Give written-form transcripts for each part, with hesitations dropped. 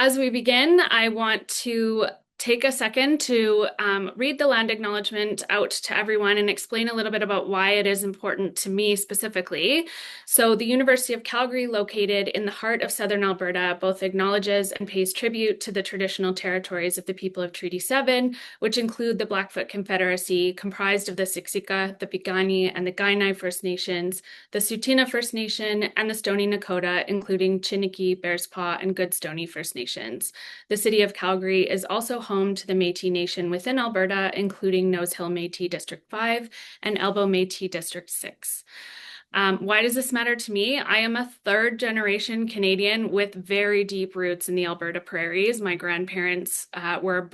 As we begin, I want to take a second to read the land acknowledgement out to everyone and explain a little bit about why it is important to me specifically. So, the University of Calgary, located in the heart of southern Alberta, both acknowledges and pays tribute to the traditional territories of the people of Treaty 7, which include the Blackfoot Confederacy, comprised of the Siksika, the Piikani, and the Kainai First Nations, the Tsuut'ina First Nation, and the Stoney Nakoda, including Chiniki, Bearspaw, and Goodstoney First Nations. The city of Calgary is also home to the Métis Nation within Alberta, including Nose Hill Métis District 5 and Elbow Métis District 6. Why does this matter to me? I am a third generation Canadian with very deep roots in the Alberta prairies. My grandparents were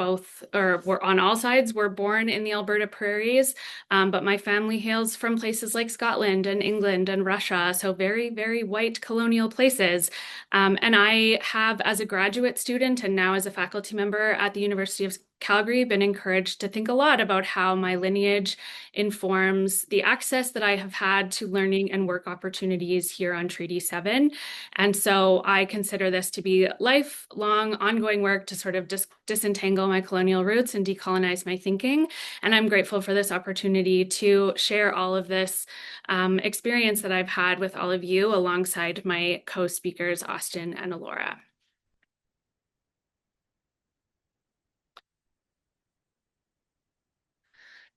on all sides, were born in the Alberta prairies, but my family hails from places like Scotland and England and Russia, so very, very white colonial places. And I have, as a graduate student and now as a faculty member at the University of Calgary, been encouraged to think a lot about how my lineage informs the access that I have had to learning and work opportunities here on Treaty 7. And so I consider this to be lifelong, ongoing work to sort of disentangle my colonial roots and decolonize my thinking. And I'm grateful for this opportunity to share all of this experience that I've had with all of you alongside my co-speakers, Austin and Alora.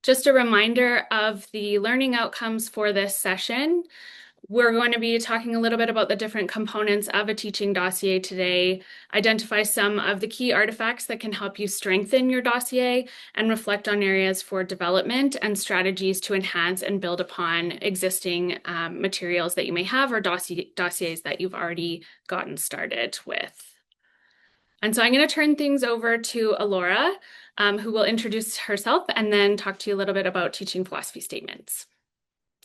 Just a reminder of the learning outcomes for this session. We're going to be talking a little bit about the different components of a teaching dossier today, identify some of the key artifacts that can help you strengthen your dossier, and reflect on areas for development and strategies to enhance and build upon existing materials that you may have or dossiers that you've already gotten started with. And so I'm going to turn things over to Alora, who will introduce herself and then talk to you a little bit about teaching philosophy statements.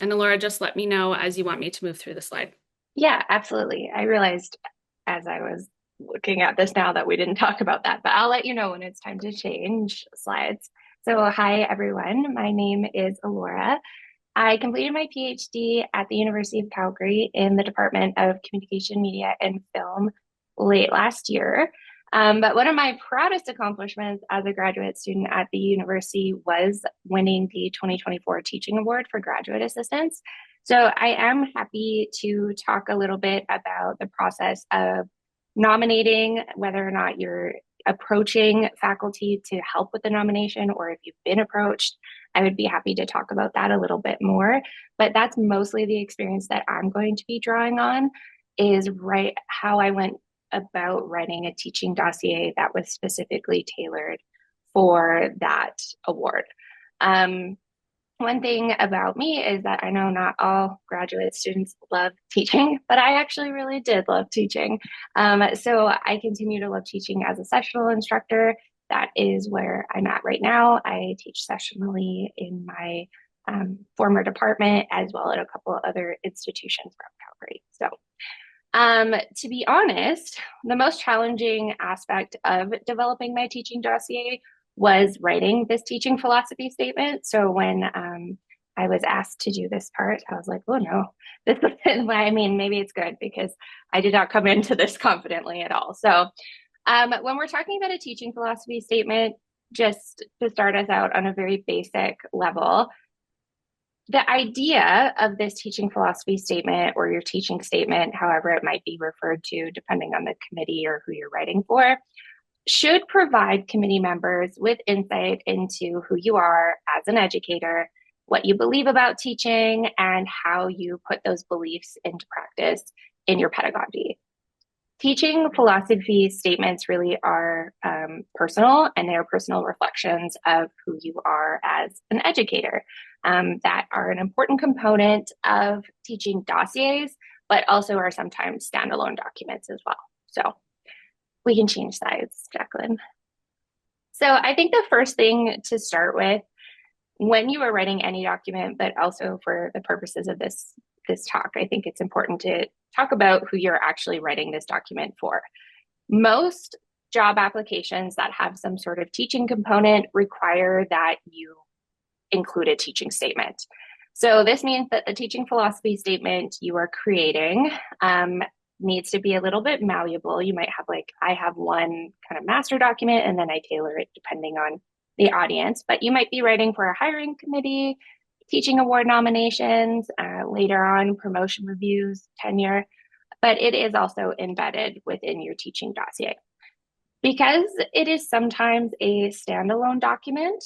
And Alora, just let me know as you want me to move through the slide. Yeah, absolutely. I realized as I was looking at this now that we didn't talk about that, but I'll let you know when it's time to change slides. So, hi everyone. My name is Alora. I completed my PhD at the University of Calgary in the Department of Communication, Media, and Film late last year. But one of my proudest accomplishments as a graduate student at the university was winning the 2024 Teaching Award for Graduate Assistants. So I am happy to talk a little bit about the process of nominating, whether or not you're approaching faculty to help with the nomination, or if you've been approached. I would be happy to talk about that a little bit more. But that's mostly the experience that I'm going to be drawing on, is right how I went about writing a teaching dossier that was specifically tailored for that award. One thing about me is that I know not all graduate students love teaching, but I actually really did love teaching. So I continue to love teaching as a sessional instructor. That is where I'm at right now. I teach sessionally in my former department, as well as a couple of other institutions around Calgary. So to be honest, the most challenging aspect of developing my teaching dossier was writing this teaching philosophy statement. So when I was asked to do this part, I was like, oh no, this is, I mean, maybe it's good because I did not come into this confidently at all. So when we're talking about a teaching philosophy statement, just to start us out on a very basic level, the idea of this teaching philosophy statement, or your teaching statement, however it might be referred to, depending on the committee or who you're writing for, should provide committee members with insight into who you are as an educator, what you believe about teaching, and how you put those beliefs into practice in your pedagogy. Teaching philosophy statements really are personal, and they're personal reflections of who you are as an educator, that are an important component of teaching dossiers, but also are sometimes standalone documents as well. So we can change sides, Jaclyn. So I think the first thing to start with when you are writing any document, but also for the purposes of this talk, I think it's important to talk about who you're actually writing this document for. Most job applications that have some sort of teaching component require that you include a teaching statement. So this means that the teaching philosophy statement you are creating needs to be a little bit malleable. You might have like, I have one kind of master document and then I tailor it depending on the audience, but you might be writing for a hiring committee, teaching award nominations, later on promotion reviews, tenure, but it is also embedded within your teaching dossier. Because it is sometimes a standalone document,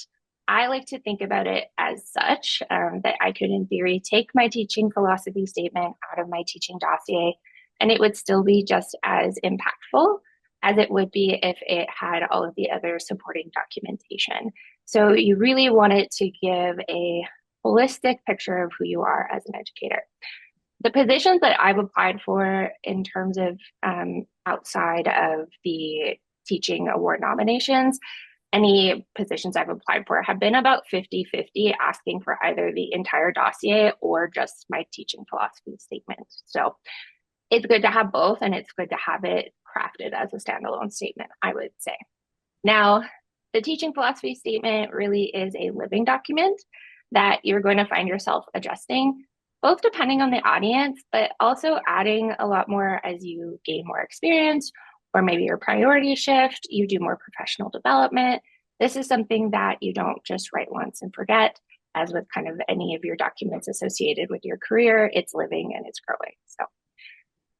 I like to think about it as such, that I could, in theory, take my teaching philosophy statement out of my teaching dossier, and it would still be just as impactful as it would be if it had all of the other supporting documentation. So you really want it to give a holistic picture of who you are as an educator. The positions that I've applied for in terms of outside of the teaching award nominations, any positions I've applied for have been about 50-50, asking for either the entire dossier or just my teaching philosophy statement. So it's good to have both, and it's good to have it crafted as a standalone statement, I would say. Now, the teaching philosophy statement really is a living document that you're going to find yourself adjusting, both depending on the audience, but also adding a lot more as you gain more experience, or maybe your priorities shift, you do more professional development. This is something that you don't just write once and forget, as with kind of any of your documents associated with your career. It's living and it's growing. So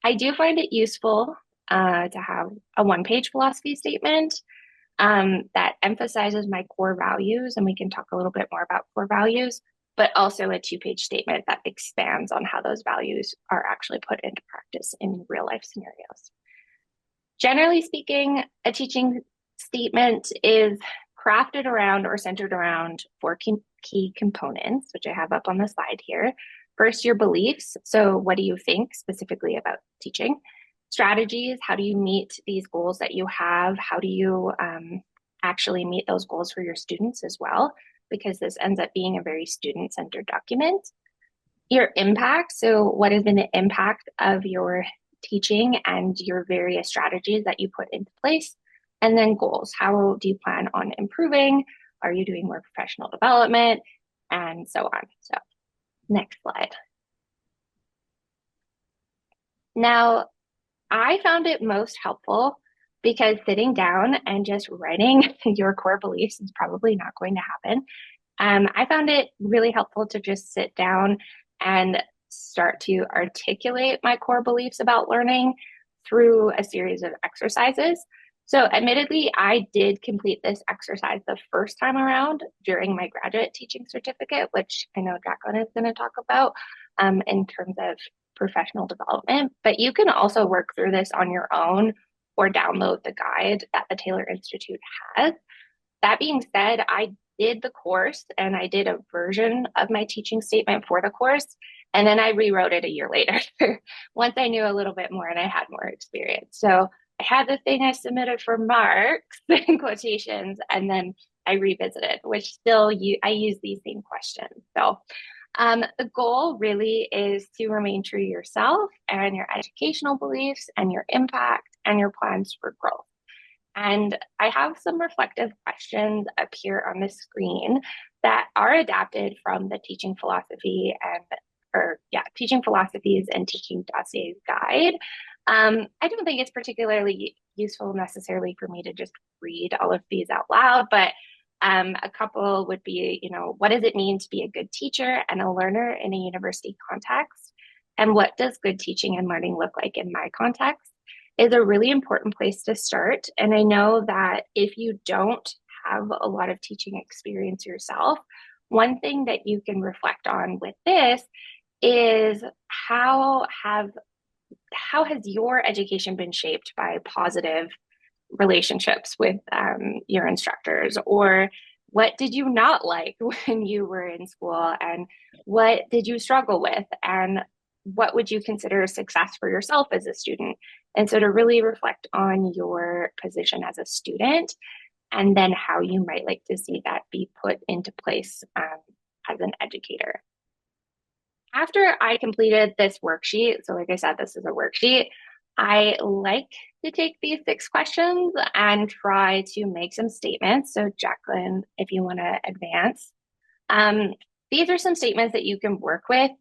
I do find it useful to have a one-page philosophy statement that emphasizes my core values, and we can talk a little bit more about core values, but also a two-page statement that expands on how those values are actually put into practice in real-life scenarios. Generally speaking, a teaching statement is crafted around or centered around four key components, which I have up on the slide here. First, your beliefs. So what do you think specifically about teaching? Strategies. How do you meet these goals that you have? How do you actually meet those goals for your students as well? Because this ends up being a very student-centered document. Your impact. So what has been the impact of your teaching and your various strategies that you put into place? And then goals. How do you plan on improving? Are you doing more professional development? And so on. So next slide. Now, I found it most helpful because sitting down and just writing your core beliefs is probably not going to happen. I found it really helpful to just sit down and start to articulate my core beliefs about learning through a series of exercises. So admittedly, I did complete this exercise the first time around during my graduate teaching certificate, which I know Jaclyn is going to talk about in terms of professional development. But you can also work through this on your own or download the guide that the Taylor Institute has. That being said, I did the course and I did a version of my teaching statement for the course. And then I rewrote it a year later once I knew a little bit more and I had more experience. So I had the thing I submitted for marks in quotations, and then I revisited, which still I use these same questions. So the goal really is to remain true to yourself and your educational beliefs and your impact and your plans for growth. And I have some reflective questions up here on the screen that are adapted from the teaching philosophy teaching philosophies and teaching dossiers guide. I don't think it's particularly useful necessarily for me to just read all of these out loud, but a couple would be, what does it mean to be a good teacher and a learner in a university context? And what does good teaching and learning look like in my context? Is a really important place to start. And I know that if you don't have a lot of teaching experience yourself, one thing that you can reflect on with this is how has your education been shaped by positive relationships with your instructors, or what did you not like when you were in school, and what did you struggle with, and what would you consider success for yourself as a student? And so to really reflect on your position as a student, and then how you might like to see that be put into place as an educator. After I completed this worksheet, so like I said, this is a worksheet, I like to take these 6 questions and try to make some statements. So Jaclyn, if you want to advance. These are some statements that you can work with.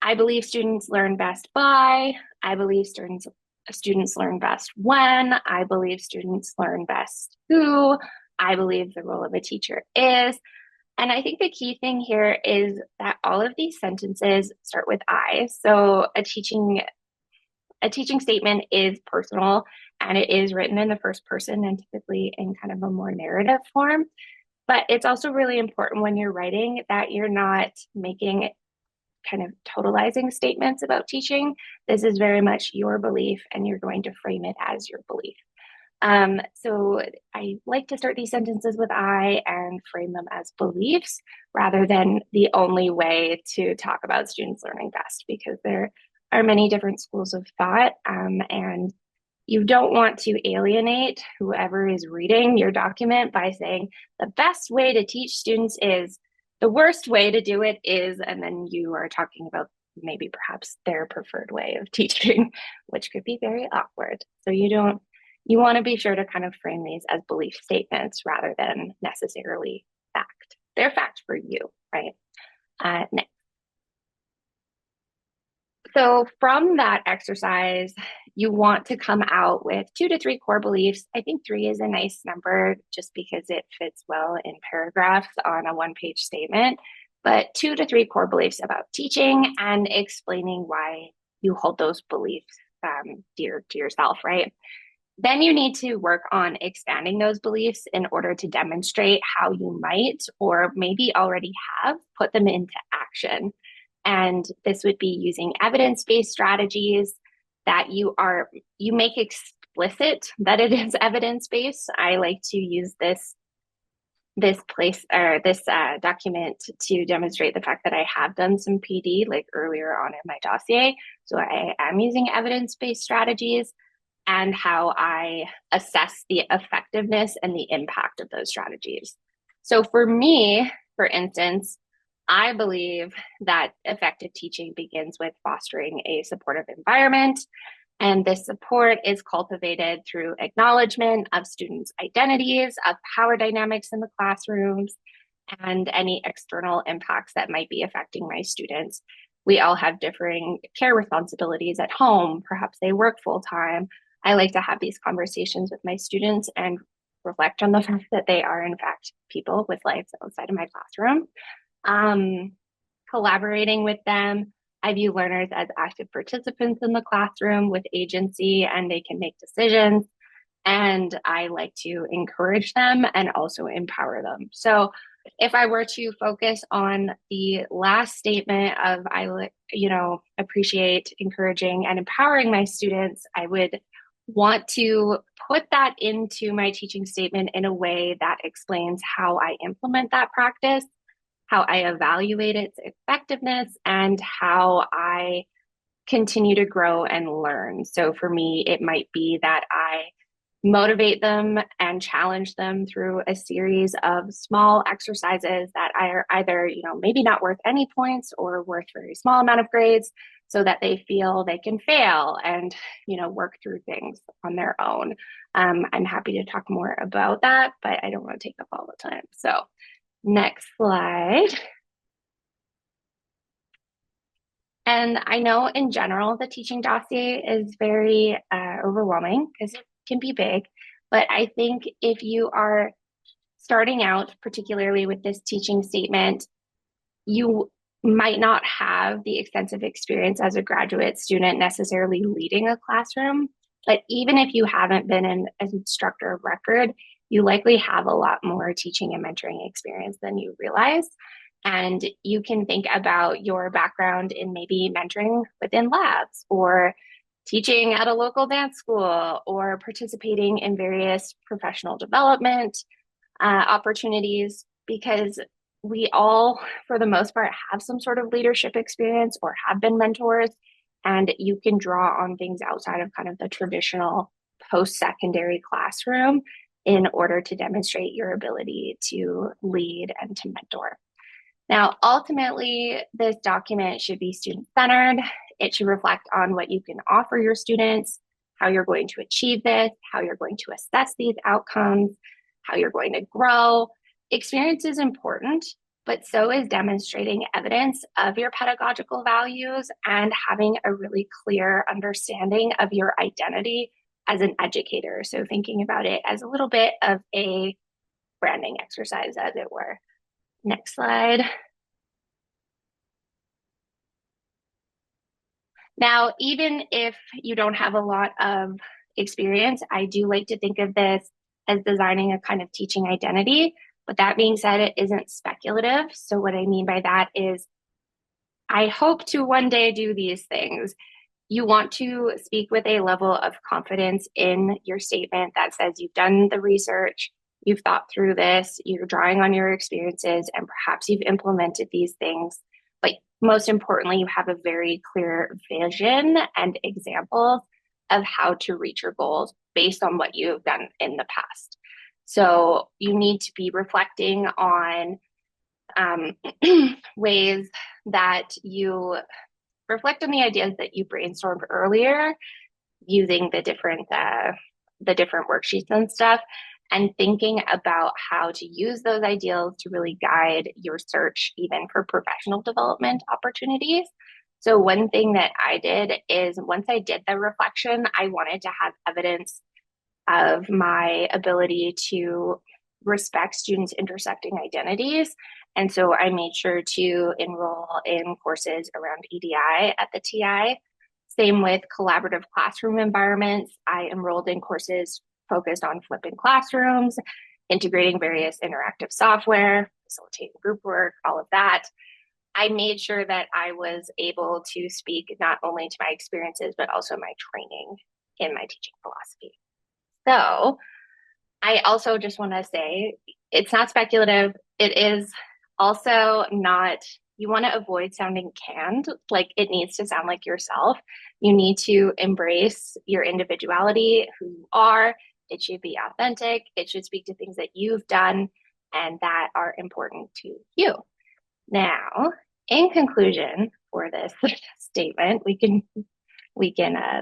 I believe students learn best by, I believe students learn best when, I believe students learn best who, I believe the role of a teacher is. And I think the key thing here is that all of these sentences start with I. So a teaching statement is personal and it is written in the first person and typically in kind of a more narrative form. But it's also really important when you're writing that you're not making kind of totalizing statements about teaching. This is very much your belief and you're going to frame it as your belief. So I like to start these sentences with I and frame them as beliefs rather than the only way to talk about students learning best, because there are many different schools of thought, and you don't want to alienate whoever is reading your document by saying the best way to teach students is, the worst way to do it is, and then you are talking about maybe perhaps their preferred way of teaching, which could be very awkward. So you want to be sure to kind of frame these as belief statements rather than necessarily fact. They're fact for you, right? Next. So from that exercise, you want to come out with 2 to 3 core beliefs. I think 3 is a nice number just because it fits well in paragraphs on a one-page statement, but 2 to 3 core beliefs about teaching and explaining why you hold those beliefs dear to yourself, right? Then you need to work on expanding those beliefs in order to demonstrate how you might, or maybe already have, put them into action. And this would be using evidence-based strategies that you make explicit that it is evidence-based. I like to use this document to demonstrate the fact that I have done some PD like earlier on in my dossier. So I am using evidence-based strategies and how I assess the effectiveness and the impact of those strategies. So for me, for instance, I believe that effective teaching begins with fostering a supportive environment. And this support is cultivated through acknowledgement of students' identities, of power dynamics in the classrooms, and any external impacts that might be affecting my students. We all have differing care responsibilities at home. Perhaps they work full time. I like to have these conversations with my students and reflect on the fact that they are, in fact, people with lives outside of my classroom. Collaborating with them. I view learners as active participants in the classroom with agency, and they can make decisions. And I like to encourage them and also empower them. So if I were to focus on the last statement of appreciate, encouraging, and empowering my students, I would want to put that into my teaching statement in a way that explains how I implement that practice, how I evaluate its effectiveness, and how I continue to grow and learn. So for me, it might be that I motivate them and challenge them through a series of small exercises that are either, maybe not worth any points or worth a very small amount of grades, so that they feel they can fail and, work through things on their own. I'm happy to talk more about that, but I don't want to take up all the time. So next slide. And I know in general, the teaching dossier is very overwhelming because it can be big. But I think if you are starting out, particularly with this teaching statement, you might not have the extensive experience as a graduate student necessarily leading a classroom. But even if you haven't been an instructor of record, you likely have a lot more teaching and mentoring experience than you realize. And you can think about your background in maybe mentoring within labs or teaching at a local dance school or participating in various professional development opportunities, because we all, for the most part, have some sort of leadership experience or have been mentors, and you can draw on things outside of kind of the traditional post-secondary classroom in order to demonstrate your ability to lead and to mentor. Now, ultimately, this document should be student-centered. It should reflect on what you can offer your students, how you're going to achieve this, how you're going to assess these outcomes, how you're going to grow. Experience is important, but so is demonstrating evidence of your pedagogical values and having a really clear understanding of your identity as an educator. So thinking about it as a little bit of a branding exercise, as it were. Next slide. Now, even if you don't have a lot of experience, I do like to think of this as designing a kind of teaching identity. But that being said, it isn't speculative. So, what I mean by that is, I hope to one day do these things. You want to speak with a level of confidence in your statement that says you've done the research, you've thought through this, you're drawing on your experiences, and perhaps you've implemented these things. But most importantly, you have a very clear vision and examples of how to reach your goals based on what you've done in the past. So you need to be reflecting on um, ways that you reflect on the ideas that you brainstormed earlier using the different worksheets and stuff, and thinking about how to use those ideals to really guide your search even for professional development opportunities. So one thing that I did is, once I did the reflection, I wanted to have evidence of my ability to respect students' intersecting identities. And so I made sure to enroll in courses around EDI at the TI. Same with collaborative classroom environments. I enrolled in courses focused on flipping classrooms, integrating various interactive software, facilitating group work, all of that. I made sure that I was able to speak not only to my experiences, but also my training in my teaching philosophy. So I also just want to say, it's not speculative. It is also not, you want to avoid sounding canned. Like, it needs to sound like yourself. You need to embrace your individuality, who you are. It should be authentic. It should speak to things that you've done and that are important to you. Now, in conclusion, for this statement, we can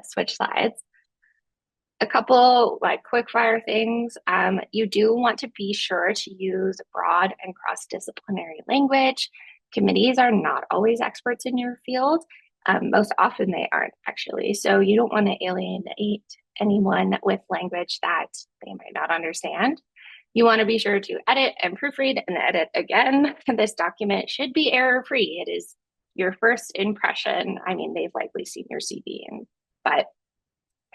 switch slides. A couple like quick fire things. You do want to be sure to use broad and cross-disciplinary language. Committees are not always experts in your field. Most often they aren't, actually. So you don't want to alienate anyone with language that they might not understand. You want to be sure to edit and proofread and edit again. This document should be error-free. It is your first impression. I mean, they've likely seen your CV, but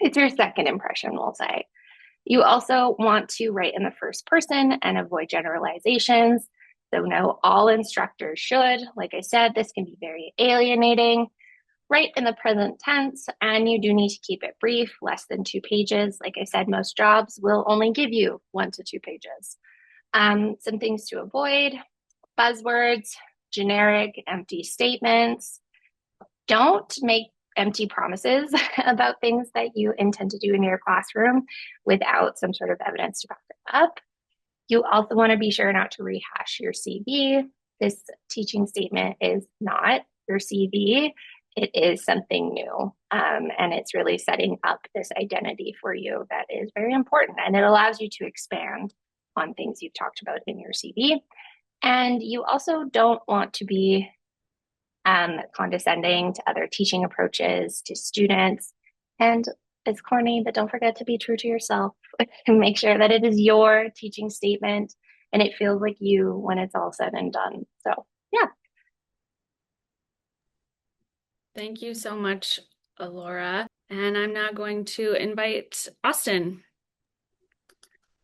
it's your second impression, we'll say. You also want to write in the first person and avoid generalizations. So, no, all instructors should. Like I said, this can be very alienating. Write in the present tense, and you do need to keep it brief, less than 2 pages. Like I said, most jobs will only give you 1 to 2 pages. Some things to avoid: buzzwords, generic, empty statements. Don't make empty promises about things that you intend to do in your classroom without some sort of evidence to back them up. You also want to be sure not to rehash your CV. This teaching statement is not your CV. It is something new. And it's really setting up this identity for you that is very important. And it allows you to expand on things you've talked about in your CV. And you also don't want to be condescending to other teaching approaches, to students. And it's corny, but don't forget to be true to yourself and make sure that it is your teaching statement and it feels like you when it's all said and done. So, yeah. Thank you so much, Alora. And I'm now going to invite Austin.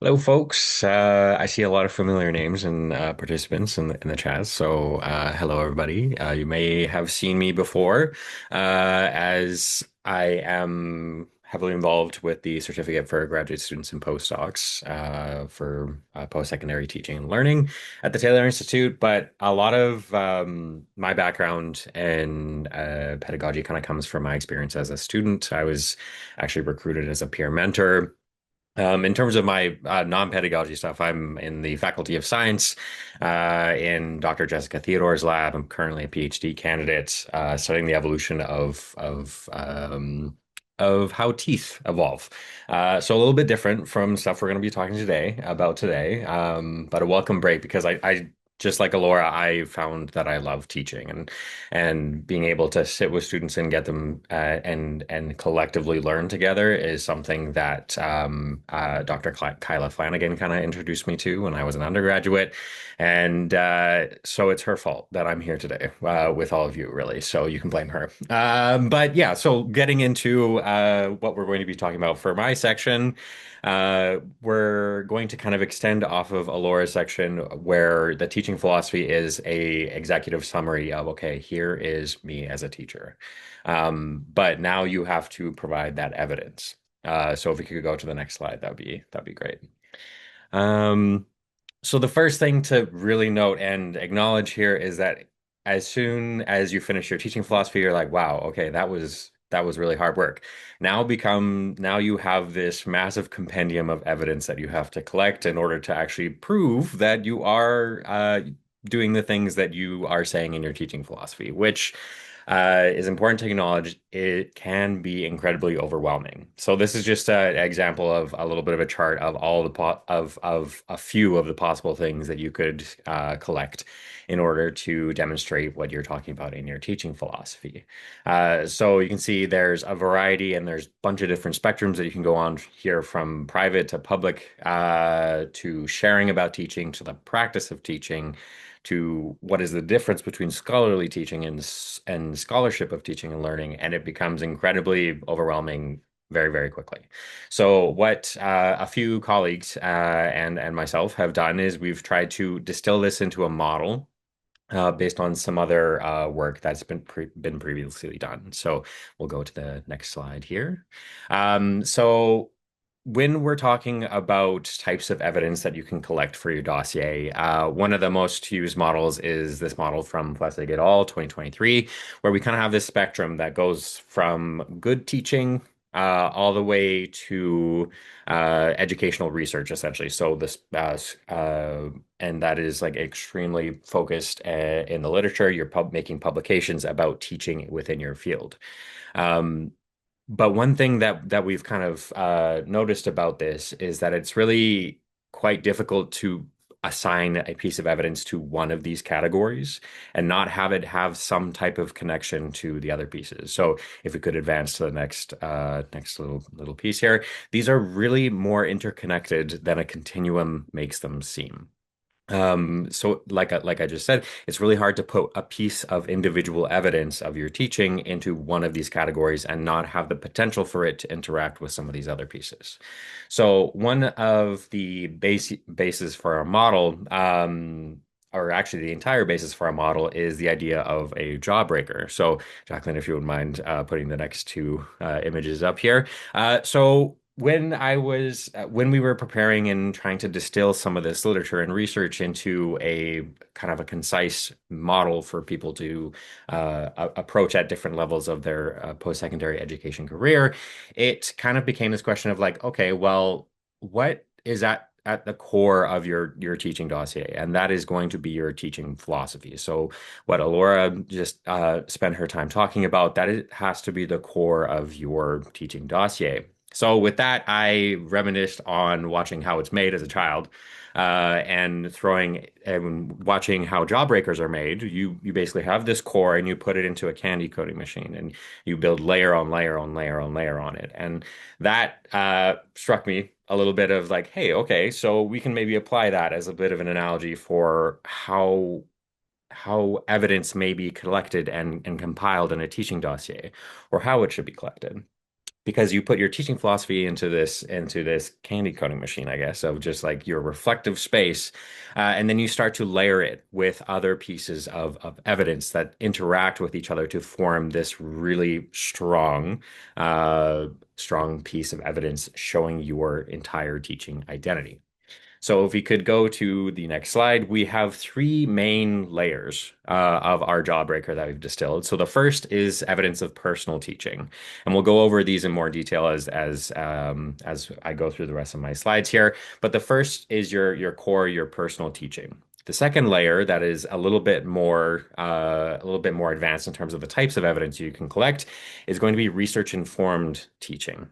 Hello, folks. I see a lot of familiar names and participants in the chat. So, hello, everybody. You may have seen me before, as I am heavily involved with the certificate for graduate students and postdocs for post-secondary teaching and learning at the Taylor Institute. But a lot of my background in pedagogy kind of comes from my experience as a student. I was actually recruited as a peer mentor. In terms of my non-pedagogy stuff, I'm in the Faculty of Science in Dr. Jessica Theodore's lab. I'm currently a PhD candidate studying the evolution of how teeth evolve. So a little bit different from stuff we're going to be talking about today, but a welcome break because I just like Alora, I found that I love teaching and being able to sit with students and get them and collectively learn together is something that Dr. Kyla Flanagan kind of introduced me to when I was an undergraduate, and so it's her fault that I'm here today with all of you, really. So you can blame her. But yeah, so getting into what we're going to be talking about for my section. We're going to kind of extend off of Alora's section where the teaching philosophy is a executive summary of, okay, here is me as a teacher. But now you have to provide that evidence. So if we could go to the next slide, that'd be great. Um, so the first thing to really note and acknowledge here is that as soon as you finish your teaching philosophy, you're like, wow, okay, that was really hard work. Now you have this massive compendium of evidence that you have to collect in order to actually prove that you are doing the things that you are saying in your teaching philosophy, which is important to acknowledge. It can be incredibly overwhelming. So this is just an example of a little bit of a chart of all the of a few of the possible things that you could collect in order to demonstrate what you're talking about in your teaching philosophy. So you can see there's a variety and there's a bunch of different spectrums that you can go on here, from private to public, to sharing about teaching, to the practice of teaching, to what is the difference between scholarly teaching and scholarship of teaching and learning, and it becomes incredibly overwhelming very, very quickly. So what a few colleagues and myself have done is we've tried to distill this into a model based on some other work that's been previously done. So we'll go to the next slide here. So when we're talking about types of evidence that you can collect for your dossier, one of the most used models is this model from Plessig et al. 2023, where we kind of have this spectrum that goes from good teaching all the way to educational research, essentially. So this, and that is like extremely focused in the literature. You're making publications about teaching within your field. Um, but one thing that we've kind of noticed about this is that it's really quite difficult to assign a piece of evidence to one of these categories and not have it have some type of connection to the other pieces. So if we could advance to the next little piece here, these are really more interconnected than a continuum makes them seem. So like I just said, it's really hard to put a piece of individual evidence of your teaching into one of these categories and not have the potential for it to interact with some of these other pieces. So one of the bases for our model, or actually the entire basis for our model, is the idea of a jawbreaker. So Jaclyn, if you would mind putting the next two images up here. So when we were preparing and trying to distill some of this literature and research into a kind of a concise model for people to approach at different levels of their post-secondary education career, it kind of became this question of like, okay, well, what is at the core of your teaching dossier? And that is going to be your teaching philosophy. So what Alora just spent her time talking about, that it has to be the core of your teaching dossier. So with that, I reminisced on watching How It's Made as a child, and throwing and watching how jawbreakers are made. You basically have this core and you put it into a candy coating machine and you build layer on layer on layer on layer on it. And that struck me a little bit of like, hey, okay, so we can maybe apply that as a bit of an analogy for how evidence may be collected and compiled in a teaching dossier, or how it should be collected, because you put your teaching philosophy into this candy coating machine, I guess, of just like your reflective space, and then you start to layer it with other pieces of evidence that interact with each other to form this really strong piece of evidence showing your entire teaching identity. So if we could go to the next slide, we have three main layers of our jawbreaker that we've distilled. So the first is evidence of personal teaching, and we'll go over these in more detail as I go through the rest of my slides here. But the first is your core, your personal teaching. The second layer, that is a little bit more advanced in terms of the types of evidence you can collect, is going to be research informed teaching.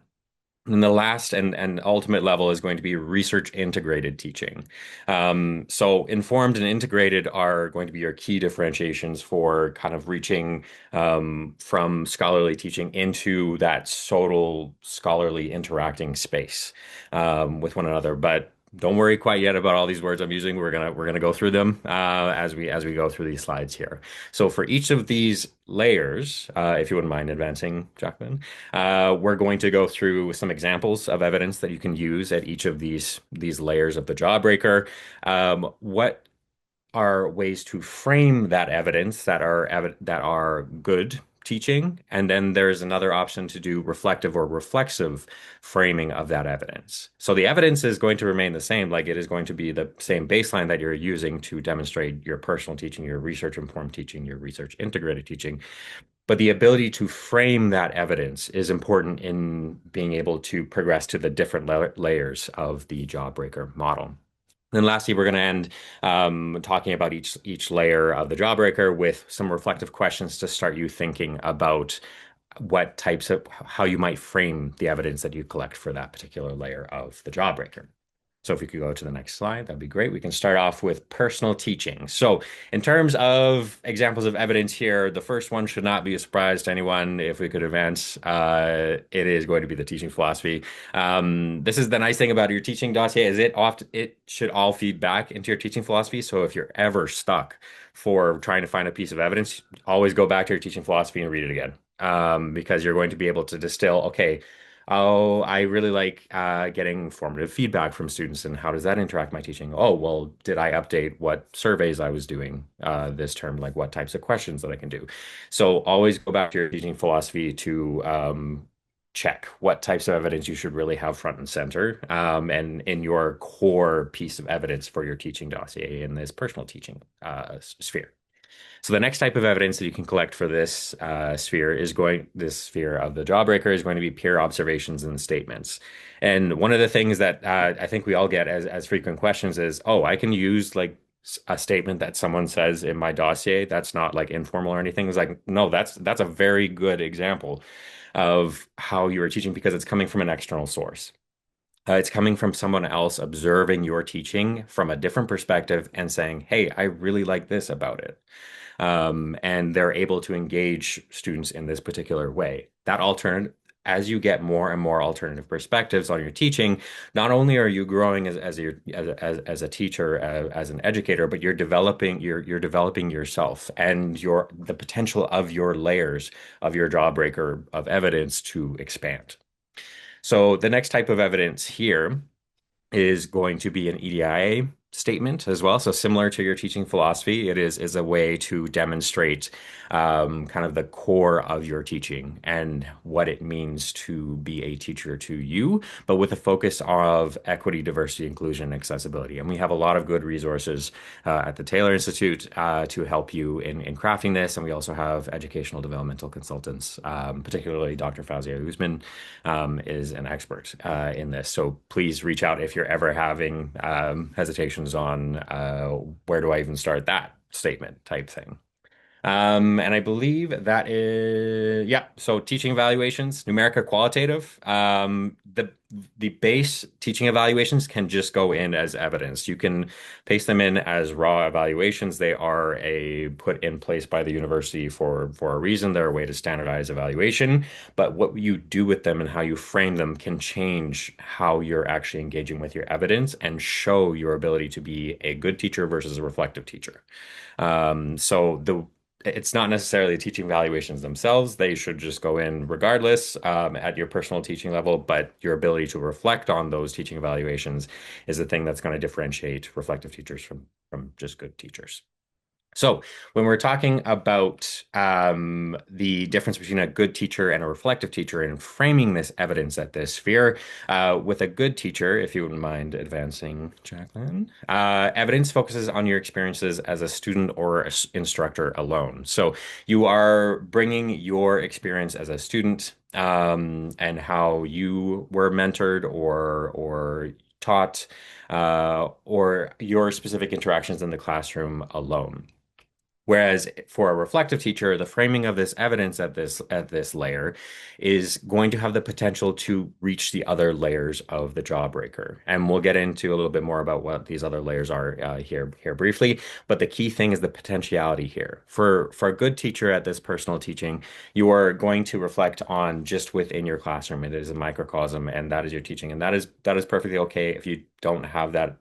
And the last and ultimate level is going to be research integrated teaching. So informed and integrated are going to be your key differentiations for kind of reaching from scholarly teaching into that total scholarly interacting space with one another. But don't worry quite yet about all these words I'm using. We're gonna go through them as we go through these slides here. So for each of these layers, if you wouldn't mind advancing, Jaclyn. We're going to go through some examples of evidence that you can use at each of these layers of the jawbreaker. What are ways to frame that evidence that are good teaching, and then there's another option to do reflective or reflexive framing of that evidence. So the evidence is going to remain the same, like it is going to be the same baseline that you're using to demonstrate your personal teaching, your research informed teaching, your research integrated teaching. But the ability to frame that evidence is important in being able to progress to the different layers of the jawbreaker model. Then lastly, we're going to end talking about each layer of the jawbreaker with some reflective questions to start you thinking about what types of how you might frame the evidence that you collect for that particular layer of the jawbreaker. So if we could go to the next slide, that'd be great. We can start off with personal teaching. So in terms of examples of evidence here, the first one should not be a surprise to anyone. If we could advance, it is going to be the teaching philosophy. This is the nice thing about your teaching dossier is it should all feed back into your teaching philosophy. So if you're ever stuck for trying to find a piece of evidence, always go back to your teaching philosophy and read it again. Because you're going to be able to distill, okay, oh, I really like getting formative feedback from students, and how does that interact my teaching? Oh, well, did I update what surveys I was doing this term? Like what types of questions that I can do? So always go back to your teaching philosophy to check what types of evidence you should really have front and center, and in your core piece of evidence for your teaching dossier in this personal teaching sphere. So the next type of evidence that you can collect for this sphere of the jawbreaker is going to be peer observations and statements. And one of the things that I think we all get as frequent questions is, oh, I can use like a statement that someone says in my dossier that's not like informal or anything. It's like, no, that's a very good example of how you are teaching because it's coming from an external source. It's coming from someone else observing your teaching from a different perspective and saying, hey, I really like this about it. And they're able to engage students in this particular way. As you get more and more alternative perspectives on your teaching, not only are you growing as a teacher, as an educator, but you're developing yourself and the potential of your layers of your jawbreaker of evidence to expand. So the next type of evidence here is going to be an EDIA statement as well. So similar to your teaching philosophy, it is a way to demonstrate kind of the core of your teaching and what it means to be a teacher to you, but with a focus of equity, diversity, inclusion, and accessibility. And we have a lot of good resources at the Taylor Institute to help you in crafting this. And we also have educational developmental consultants, particularly Dr. Fazia Usman is an expert in this. So please reach out if you're ever having hesitations on where do I even start that statement type thing. And I believe that is, yeah. So teaching evaluations, numeric or qualitative. The base teaching evaluations can just go in as evidence. You can paste them in as raw evaluations. They are put in place by the university for a reason. They're a way to standardize evaluation. But what you do with them and how you frame them can change how you're actually engaging with your evidence and show your ability to be a good teacher versus a reflective teacher. It's not necessarily teaching evaluations themselves. They should just go in regardless at your personal teaching level, but your ability to reflect on those teaching evaluations is the thing that's going to differentiate reflective teachers from just good teachers. So when we're talking about the difference between a good teacher and a reflective teacher and framing this evidence at this sphere, with a good teacher, if you wouldn't mind advancing, Jaclyn, evidence focuses on your experiences as a student or instructor alone. So you are bringing your experience as a student and how you were mentored or taught or your specific interactions in the classroom alone. Whereas for a reflective teacher, the framing of this evidence at this layer is going to have the potential to reach the other layers of the jawbreaker. And we'll get into a little bit more about what these other layers are here briefly. But the key thing is the potentiality here. For a good teacher at this personal teaching, you are going to reflect on just within your classroom. It is a microcosm, and that is your teaching, and that is perfectly okay if you don't have that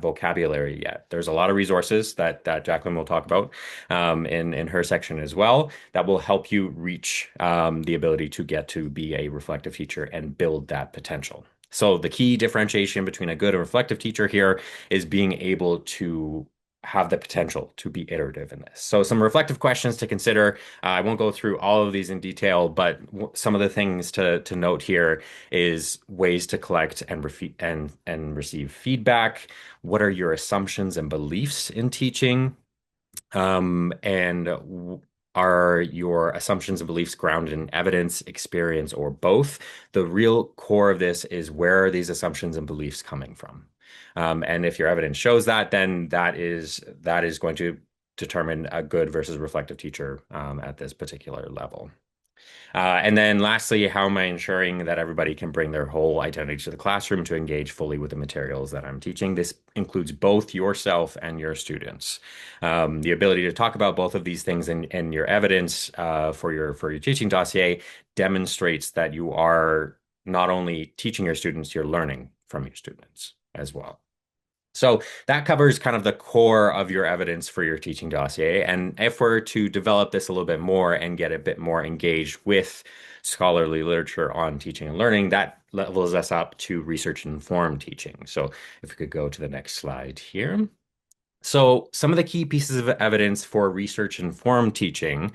vocabulary yet. There's a lot of resources that Jaclyn will talk about in her section as well that will help you reach the ability to get to be a reflective teacher and build that potential. So the key differentiation between a good and reflective teacher here is being able to have the potential to be iterative in this. So some reflective questions to consider. I won't go through all of these in detail, but some of the things to note here is ways to collect and receive feedback. What are your assumptions and beliefs in teaching? And are your assumptions and beliefs grounded in evidence, experience, or both? The real core of this is where are these assumptions and beliefs coming from? And if your evidence shows that, then that is going to determine a good versus reflective teacher at this particular level. And then lastly, how am I ensuring that everybody can bring their whole identity to the classroom to engage fully with the materials that I'm teaching? This includes both yourself and your students. The ability to talk about both of these things in your evidence for your teaching dossier demonstrates that you are not only teaching your students, you're learning from your students as well. So that covers kind of the core of your evidence for your teaching dossier. And if we're to develop this a little bit more and get a bit more engaged with scholarly literature on teaching and learning, that levels us up to research-informed teaching. So if we could go to the next slide here. So some of the key pieces of evidence for research-informed teaching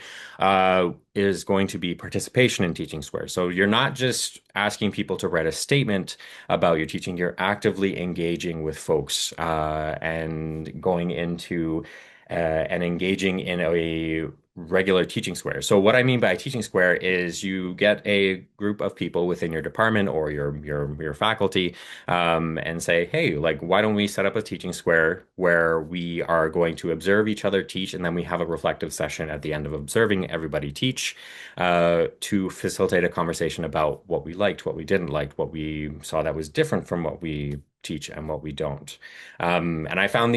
is going to be participation in teaching squares. So you're not just asking people to write a statement about your teaching, you're actively engaging with folks and going into and engaging in a regular teaching square. So what I mean by a teaching square is you get a group of people within your department or your faculty and say, hey, like, why don't we set up a teaching square where we are going to observe each other teach, and then we have a reflective session at the end of observing everybody teach to facilitate a conversation about what we liked, what we didn't like, what we saw that was different from what we teach and what we don't. And I found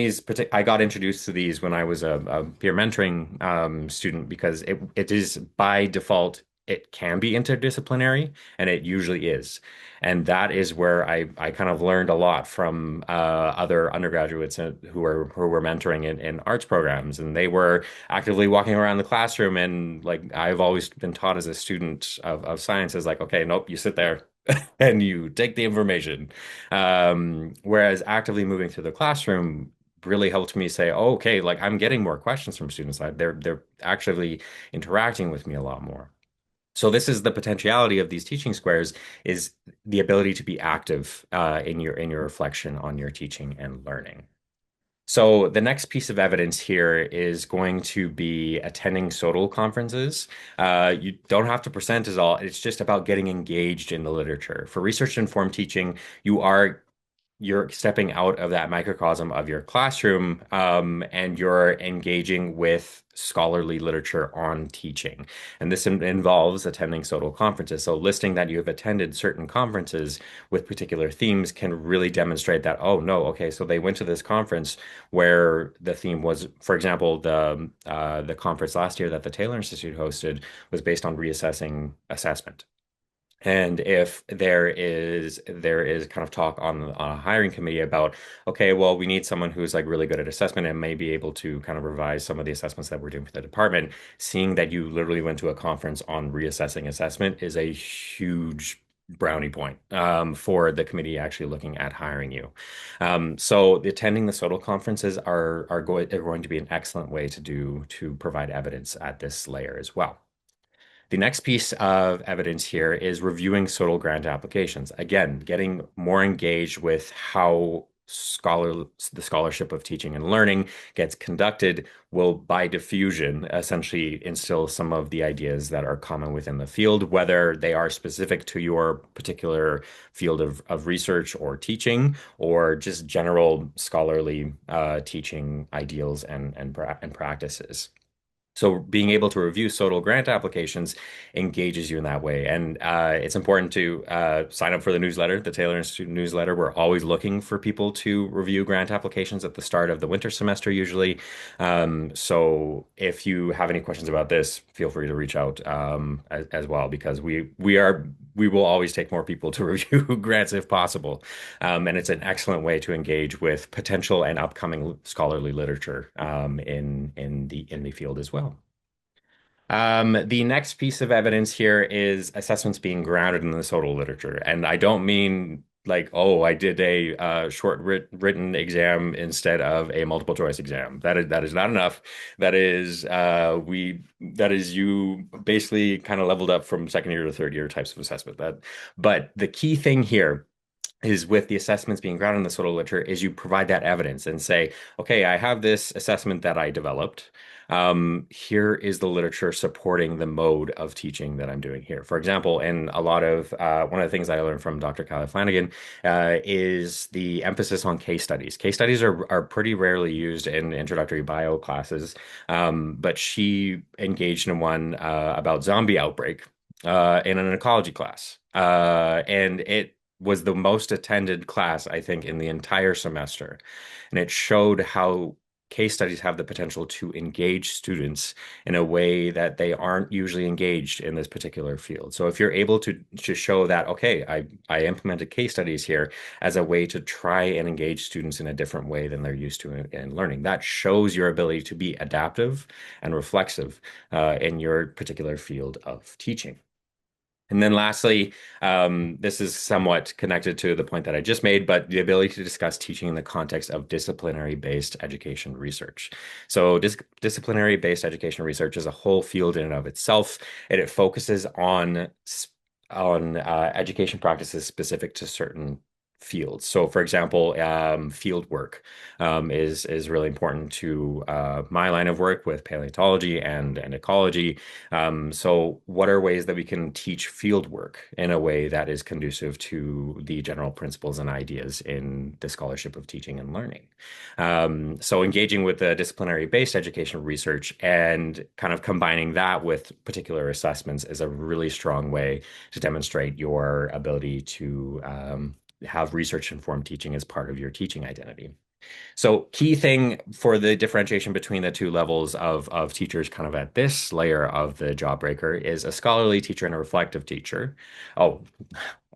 I got introduced to these when I was a peer mentoring student because it is by default, it can be interdisciplinary, and it usually is. And that is where I kind of learned a lot from other undergraduates who were mentoring in arts programs, and they were actively walking around the classroom. And like I've always been taught as a student of science is like, okay, nope, you sit there and you take the information. Whereas actively moving through the classroom really helped me say, oh, okay, like I'm getting more questions from students. They're actually interacting with me a lot more. So this is the potentiality of these teaching squares is the ability to be active in your reflection on your teaching and learning. So the next piece of evidence here is going to be attending SOTL conferences. You don't have to present at all. It's just about getting engaged in the literature. For research-informed teaching, you're stepping out of that microcosm of your classroom, and you're engaging with scholarly literature on teaching. And this involves attending SOTL conferences. So listing that you have attended certain conferences with particular themes can really demonstrate that, oh, no, okay, so they went to this conference where the theme was, for example, the conference last year that the Taylor Institute hosted was based on reassessing assessment. And if there is kind of talk on a hiring committee about, okay, well, we need someone who's like really good at assessment and may be able to kind of revise some of the assessments that we're doing for the department, seeing that you literally went to a conference on reassessing assessment is a huge brownie point for the committee actually looking at hiring you. So attending the SOTL conferences are going to be an excellent way to provide evidence at this layer as well. The next piece of evidence here is reviewing SOTL grant applications. Again, getting more engaged with how the scholarship of teaching and learning gets conducted will, by diffusion, essentially instill some of the ideas that are common within the field, whether they are specific to your particular field of research or teaching, or just general scholarly teaching ideals and practices. So being able to review SOTL grant applications engages you in that way. And it's important to sign up for the newsletter, the Taylor Institute newsletter. We're always looking for people to review grant applications at the start of the winter semester, usually. So if you have any questions about this, feel free to reach out as well, because we will always take more people to review grants if possible. And it's an excellent way to engage with potential and upcoming scholarly literature in the field as well. The next piece of evidence here is assessments being grounded in the SOTL literature. And I don't mean like, oh, I did a written exam instead of a multiple choice exam. That is not enough. That is you basically kind of leveled up from second year to third year types of assessment. But the key thing here is with the assessments being grounded in the SOTL literature is you provide that evidence and say, okay, I have this assessment that I developed. Here is the literature supporting the mode of teaching that I'm doing here. For example, in a lot of one of the things I learned from Dr. Kyla Flanagan is the emphasis on case studies. Case studies are pretty rarely used in introductory bio classes, but she engaged in one about zombie outbreak in an ecology class, and it was the most attended class, I think, in the entire semester. And it showed how case studies have the potential to engage students in a way that they aren't usually engaged in this particular field. So if you're able to show that, okay, I implemented case studies here as a way to try and engage students in a different way than they're used to in learning, that shows your ability to be adaptive and reflexive in your particular field of teaching. And then lastly, this is somewhat connected to the point that I just made, but the ability to discuss teaching in the context of disciplinary-based education research. So disciplinary-based education research is a whole field in and of itself, and it focuses on education practices specific to certain fields. So, for example, field work is really important to my line of work with paleontology and ecology. So, what are ways that we can teach field work in a way that is conducive to the general principles and ideas in the scholarship of teaching and learning? So, engaging with the disciplinary-based education research and kind of combining that with particular assessments is a really strong way to demonstrate your ability to have research-informed teaching as part of your teaching identity. So key thing for the differentiation between the two levels of teachers kind of at this layer of the jawbreaker is a scholarly teacher and a reflective teacher. Oh,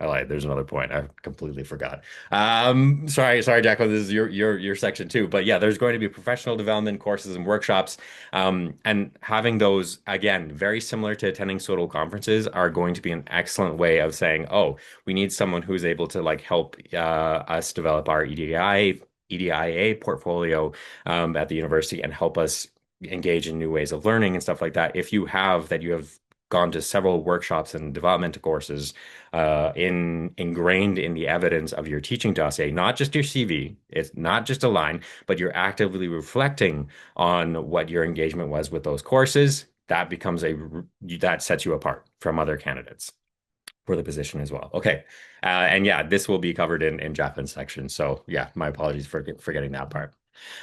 I lied. There's another point. I completely forgot. Sorry, Jaclyn, this is your section too. But yeah, there's going to be professional development courses and workshops. And having those, again, very similar to attending SOTL conferences, are going to be an excellent way of saying, oh, we need someone who's able to like help us develop our EDIA portfolio at the university and help us engage in new ways of learning and stuff like that. If you have gone to several workshops and development courses ingrained in the evidence of your teaching dossier, not just your CV, it's not just a line, but you're actively reflecting on what your engagement was with those courses, that sets you apart from other candidates for the position as well. Okay. And yeah, this will be covered in Jaclyn's section. So yeah, my apologies for forgetting that part.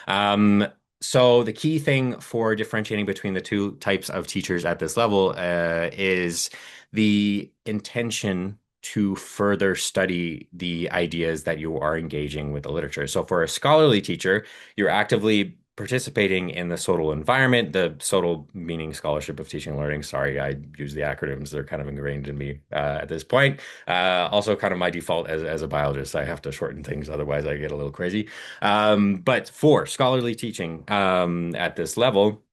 Um, so the key thing for differentiating between the two types of teachers at this level is the intention to further study the ideas that you are engaging with the literature. So for a scholarly teacher, you're actively participating in the SOTL environment, the SOTL meaning Scholarship of Teaching and Learning. Sorry, I use the acronyms. They're kind of ingrained in me at this point. Also kind of my default as a biologist. I have to shorten things, otherwise I get a little crazy. But for scholarly teaching at this level,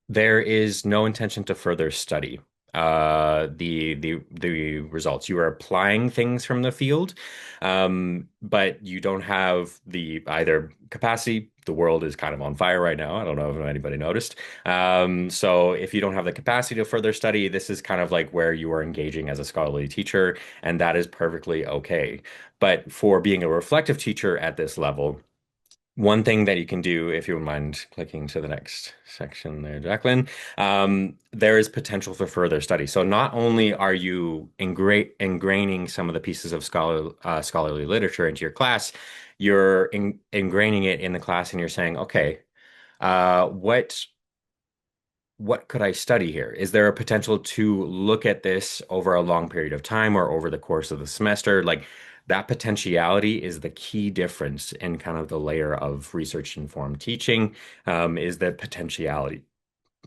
there is no intention to further study the results. You are applying things from the field, but you don't have the either capacity. The world is kind of on fire right now. I don't know if anybody noticed. So if you don't have the capacity to further study, this is kind of like where you are engaging as a scholarly teacher, and that is perfectly okay. But for being a reflective teacher at this level, one thing that you can do, if you would mind clicking to the next section there, Jaclyn, there is potential for further study. So not only are you ingraining some of the pieces of scholarly literature into your class, you're ingraining it in the class and you're saying, okay, what what could I study here? Is there a potential to look at this over a long period of time or over the course of the semester? Like that potentiality is the key difference in kind of the layer of research informed teaching, is the potentiality.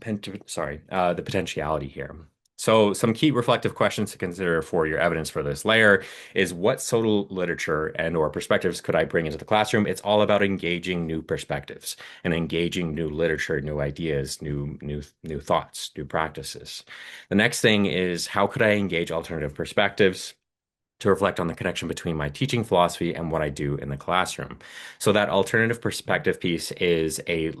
The potentiality here. So some key reflective questions to consider for your evidence for this layer is what social literature and or perspectives could I bring into the classroom? It's all about engaging new perspectives and engaging new literature, new ideas, new thoughts, new practices. The next thing is how could I engage alternative perspectives to reflect on the connection between my teaching philosophy and what I do in the classroom. So that alternative perspective piece is a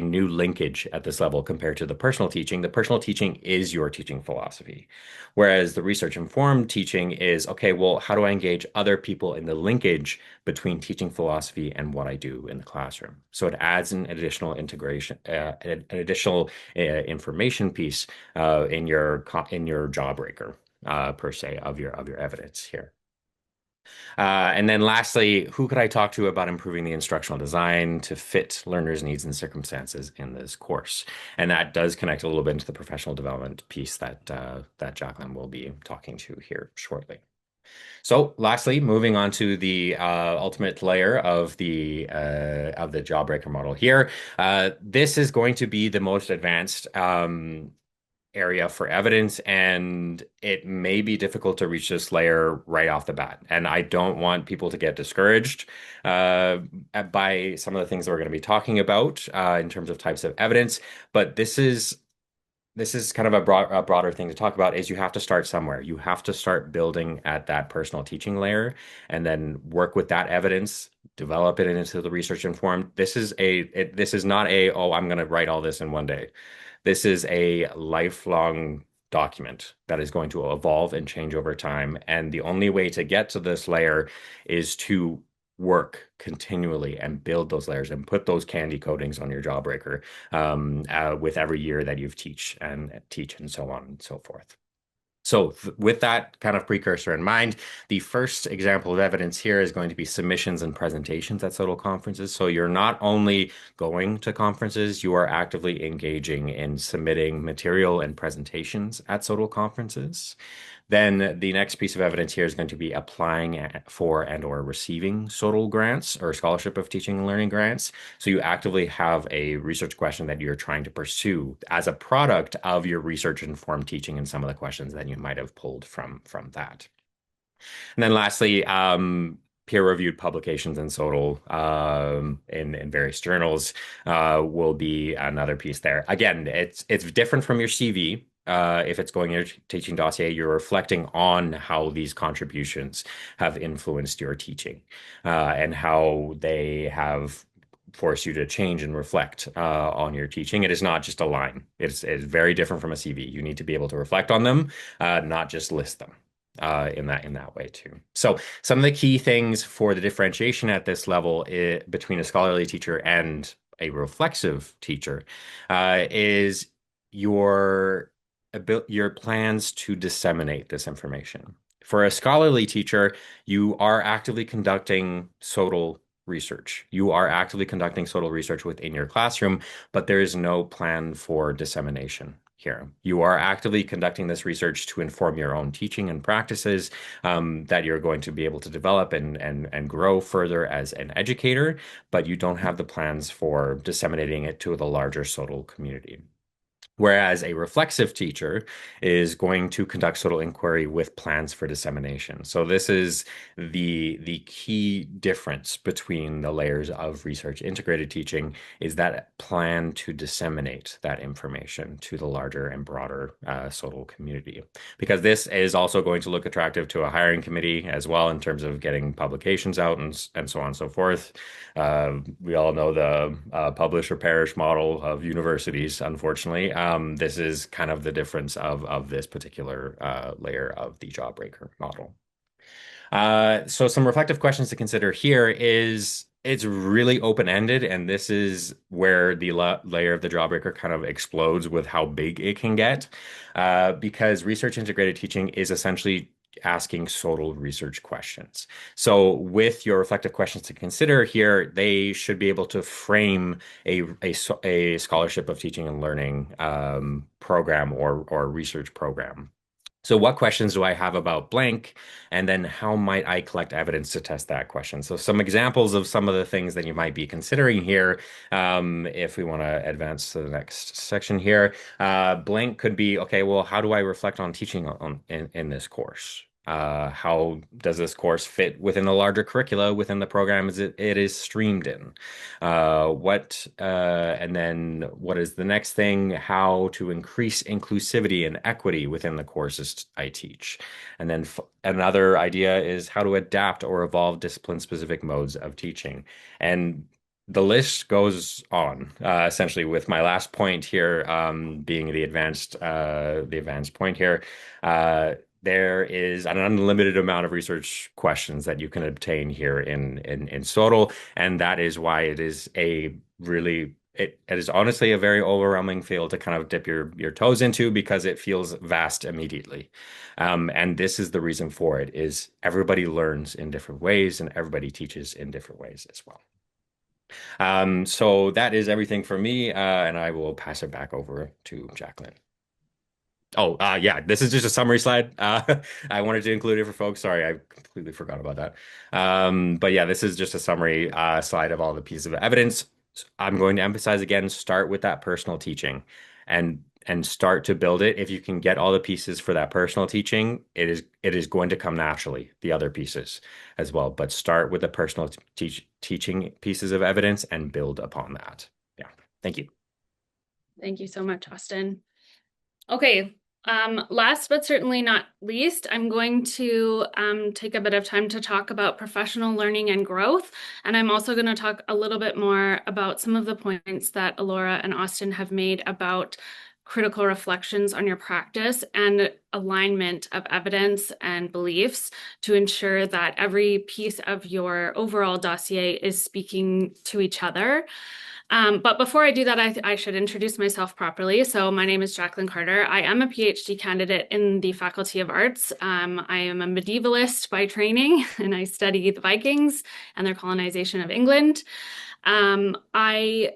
new linkage at this level compared to the personal teaching. The personal teaching is your teaching philosophy, whereas the research informed teaching is, okay, well, how do I engage other people in the linkage between teaching philosophy and what I do in the classroom? So it adds an additional integration, an additional information piece in your jawbreaker per se of your evidence here. And then lastly, who could I talk to about improving the instructional design to fit learners' needs and circumstances in this course? And that does connect a little bit into the professional development piece that Jaclyn will be talking to here shortly. So lastly, moving on to the ultimate layer of the jawbreaker model here. This is going to be the most advanced area for evidence, and it may be difficult to reach this layer right off the bat. And I don't want people to get discouraged by some of the things that we're going to be talking about in terms of types of evidence. But this is kind of a broader thing to talk about is you have to start somewhere. You have to start building at that personal teaching layer and then work with that evidence, develop it into the research informed. This is not oh, I'm going to write all this in one day. This is a lifelong document that is going to evolve and change over time. And the only way to get to this layer is to work continually and build those layers and put those candy coatings on your jawbreaker with every year that you've teach and so on and so forth. So with that kind of precursor in mind, the first example of evidence here is going to be submissions and presentations at SOTL conferences. So you're not only going to conferences, you are actively engaging in submitting material and presentations at SOTL conferences. Then the next piece of evidence here is going to be applying for and or receiving SOTL grants or Scholarship of Teaching and Learning grants. So you actively have a research question that you're trying to pursue as a product of your research-informed teaching and some of the questions that you might have pulled from that. And then lastly, peer-reviewed publications in SOTL in various journals will be another piece there. Again, it's different from your CV. If it's going in your teaching dossier, you're reflecting on how these contributions have influenced your teaching and how they have forced you to change and reflect on your teaching. It is not just a line. It's very different from a CV. You need to be able to reflect on them, not just list them in that way too. So some of the key things for the differentiation at this level between a scholarly teacher and a reflexive teacher is your plans to disseminate this information. For a scholarly teacher, you are actively conducting SOTL research. You are actively conducting SOTL research within your classroom, but there is no plan for dissemination here. You are actively conducting this research to inform your own teaching and practices that you're going to be able to develop and grow further as an educator, but you don't have the plans for disseminating it to the larger SOTL community. Whereas a reflexive teacher is going to conduct SOTL inquiry with plans for dissemination. So this is the key difference between the layers of research integrated teaching is that plan to disseminate that information to the larger and broader SOTL community. Because this is also going to look attractive to a hiring committee as well in terms of getting publications out and so on and so forth. We all know the publish or perish model of universities, unfortunately. This is kind of the difference of this particular layer of the jawbreaker model. So some reflective questions to consider here is it's really open-ended, and this is where the layer of the jawbreaker kind of explodes with how big it can get, because research integrated teaching is essentially asking SOTL research questions. So with your reflective questions to consider here, they should be able to frame a scholarship of teaching and learning program or research program. So what questions do I have about blank? And then how might I collect evidence to test that question? So some examples of some of the things that you might be considering here, if we want to advance to the next section here. Blank could be, okay, well, how do I reflect on teaching in this course? How does this course fit within the larger curricula within the program it is streamed in? And then what is the next thing? How to increase inclusivity and equity within the courses I teach. And then another idea is how to adapt or evolve discipline-specific modes of teaching. And the list goes on, essentially, with my last point here being the advanced point here. There is an unlimited amount of research questions that you can obtain here in SOTL, and that is why it is it is honestly a very overwhelming field to kind of dip your toes into because it feels vast immediately. And this is the reason for it is everybody learns in different ways and everybody teaches in different ways as well. So that is everything for me, and I will pass it back over to Jaclyn. Oh, yeah, this is just a summary slide. I wanted to include it for folks. Sorry, I completely forgot about that. But yeah, this is just a summary slide of all the pieces of evidence. I'm going to emphasize again, start with that personal teaching and start to build it. If you can get all the pieces for that personal teaching, it is going to come naturally, the other pieces as well. But start with the personal teaching pieces of evidence and build upon that. Yeah, thank you. Thank you so much, Austin. Okay. Last but certainly not least, I'm going to take a bit of time to talk about professional learning and growth. And I'm also going to talk a little bit more about some of the points that Alora and Austin have made about critical reflections on your practice and alignment of evidence and beliefs to ensure that every piece of your overall dossier is speaking to each other. But before I do that, I should introduce myself properly. So my name is Jaclyn Carter. I am a PhD candidate in the Faculty of Arts. I am a medievalist by training, and I study the Vikings and their colonization of England. I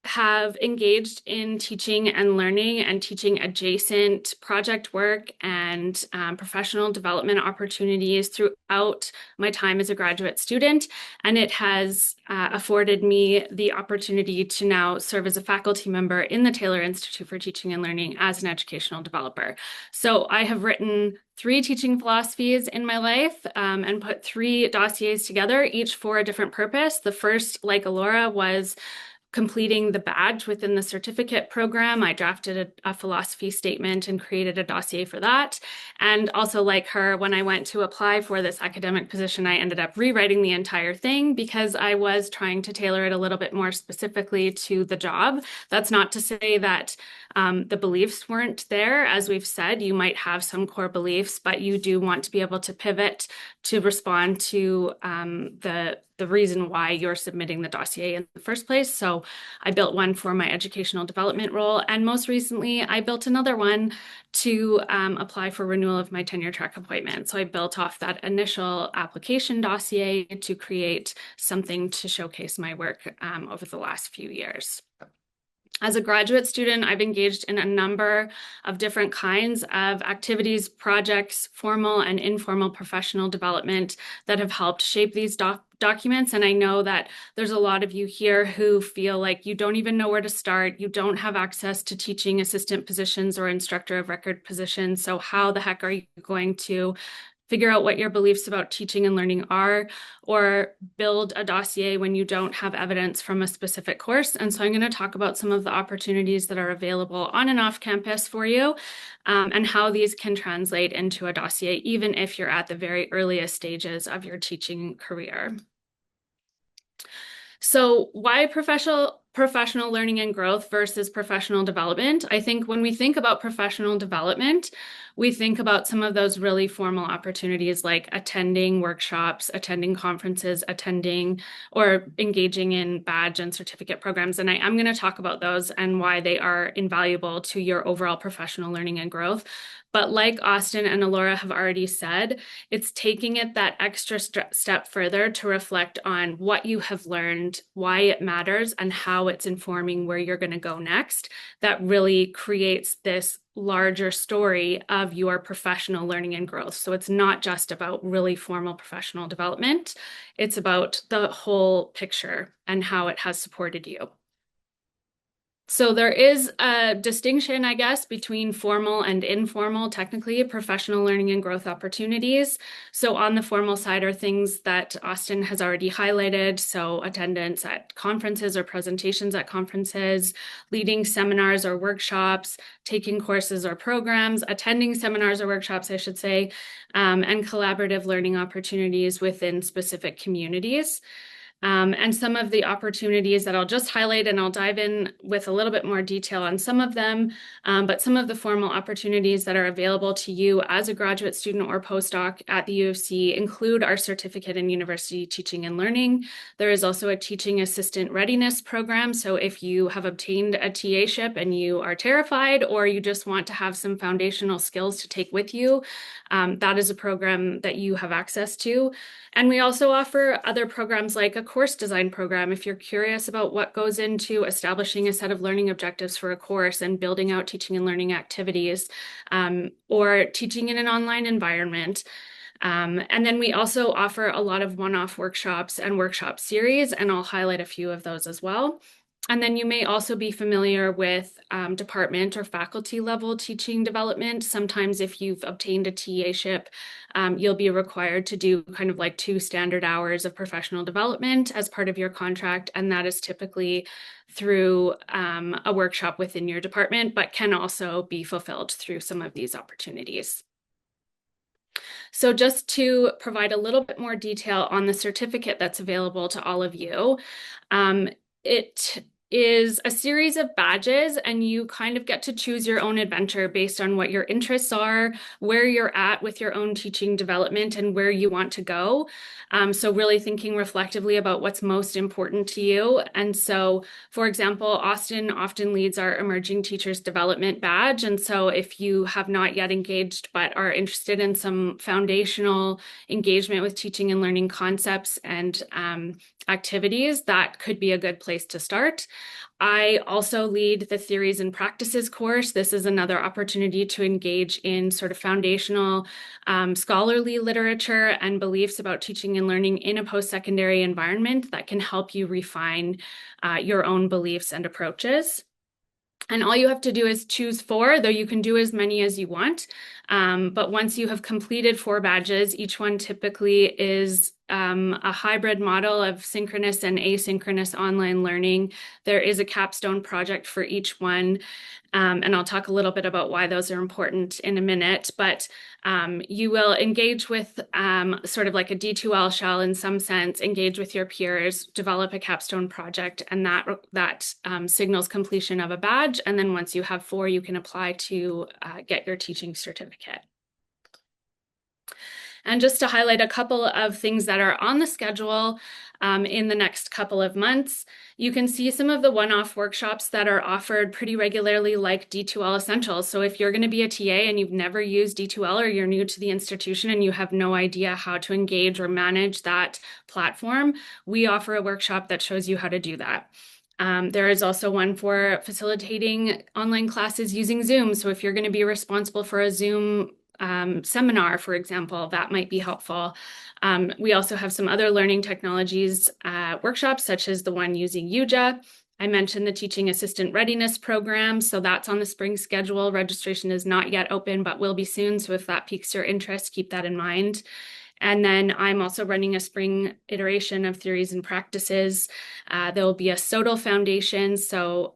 have engaged in teaching and learning and teaching adjacent project work and professional development opportunities throughout my time as a graduate student. And it has afforded me the opportunity to now serve as a faculty member in the Taylor Institute for Teaching and Learning as an educational developer. So I have written 3 teaching philosophies in my life and put 3 dossiers together, each for a different purpose. The first, like Alora, was completing the badge within the certificate program. I drafted a philosophy statement and created a dossier for that. And also, like her, when I went to apply for this academic position, I ended up rewriting the entire thing because I was trying to tailor it a little bit more specifically to the job. That's not to say that the beliefs weren't there. As we've said, you might have some core beliefs, but you do want to be able to pivot to respond to the reason why you're submitting the dossier in the first place. So I built one for my educational development role. And most recently, I built another one to apply for renewal of my tenure track appointment. So I built off that initial application dossier to create something to showcase my work over the last few years. As a graduate student, I've engaged in a number of different kinds of activities, projects, formal and informal professional development that have helped shape these documents. And I know that there's a lot of you here who feel like you don't even know where to start. You don't have access to teaching assistant positions or instructor of record positions. So how the heck are you going to figure out what your beliefs about teaching and learning are, or build a dossier when you don't have evidence from a specific course? And so I'm going to talk about some of the opportunities that are available on and off campus for you, and how these can translate into a dossier, even if you're at the very earliest stages of your teaching career. So why professional learning and growth versus professional development? I think when we think about professional development, we think about some of those really formal opportunities like attending workshops, attending conferences, attending or engaging in badge and certificate programs. And I'm going to talk about those and why they are invaluable to your overall professional learning and growth. But like Austin and Alora have already said, it's taking it that extra step further to reflect on what you have learned, why it matters, and how it's informing where you're going to go next. That really creates this larger story of your professional learning and growth. So it's not just about really formal professional development. It's about the whole picture and how it has supported you. So there is a distinction, I guess, between formal and informal, technically, professional learning and growth opportunities. So on the formal side are things that Austin has already highlighted. So attendance at conferences or presentations at conferences, leading seminars or workshops, taking courses or programs, attending seminars or workshops, I should say, and collaborative learning opportunities within specific communities. And some of the opportunities that I'll just highlight, and I'll dive in with a little bit more detail on some of them, but some of the formal opportunities that are available to you as a graduate student or postdoc at the U of C include our certificate in university teaching and learning. There is also a teaching assistant readiness program. So if you have obtained a TA-ship and you are terrified, or you just want to have some foundational skills to take with you, that is a program that you have access to. And we also offer other programs like a course design program if you're curious about what goes into establishing a set of learning objectives for a course and building out teaching and learning activities, or teaching in an online environment. And then we also offer a lot of one-off workshops and workshop series, and I'll highlight a few of those as well. And then you may also be familiar with department or faculty level teaching development. Sometimes if you've obtained a TA-ship, you'll be required to do kind of like 2 standard hours of professional development as part of your contract. And that is typically through a workshop within your department, but can also be fulfilled through some of these opportunities. So just to provide a little bit more detail on the certificate that's available to all of you, it is a series of badges, and you kind of get to choose your own adventure based on what your interests are, where you're at with your own teaching development, and where you want to go. So really thinking reflectively about what's most important to you. And so, for example, Austin often leads our Emerging Teachers Development badge. And so if you have not yet engaged but are interested in some foundational engagement with teaching and learning concepts and activities, that could be a good place to start. I also lead the Theories and Practices course. This is another opportunity to engage in sort of foundational scholarly literature and beliefs about teaching and learning in a post-secondary environment that can help you refine your own beliefs and approaches. And all you have to do is choose 4, though you can do as many as you want. But once you have completed 4 badges, each one typically is a hybrid model of synchronous and asynchronous online learning. There is a capstone project for each one. And I'll talk a little bit about why those are important in a minute, but you will engage with sort of like a D2L shell in some sense, engage with your peers, develop a capstone project, and that signals completion of a badge. And then once you have 4, you can apply to get your teaching certificate. And just to highlight a couple of things that are on the schedule in the next couple of months, you can see some of the one-off workshops that are offered pretty regularly, like D2L Essentials. So if you're going to be a TA and you've never used D2L, or you're new to the institution and you have no idea how to engage or manage that platform, we offer a workshop that shows you how to do that. There is also one for facilitating online classes using Zoom. So if you're going to be responsible for a Zoom seminar, for example, that might be helpful. We also have some other learning technologies workshops, such as the one using UJA. I mentioned the Teaching Assistant Readiness Program, so that's on the spring schedule. Registration is not yet open, but will be soon. So if that piques your interest, keep that in mind. And then I'm also running a spring iteration of Theories and Practices. There will be a SOTL Foundation. So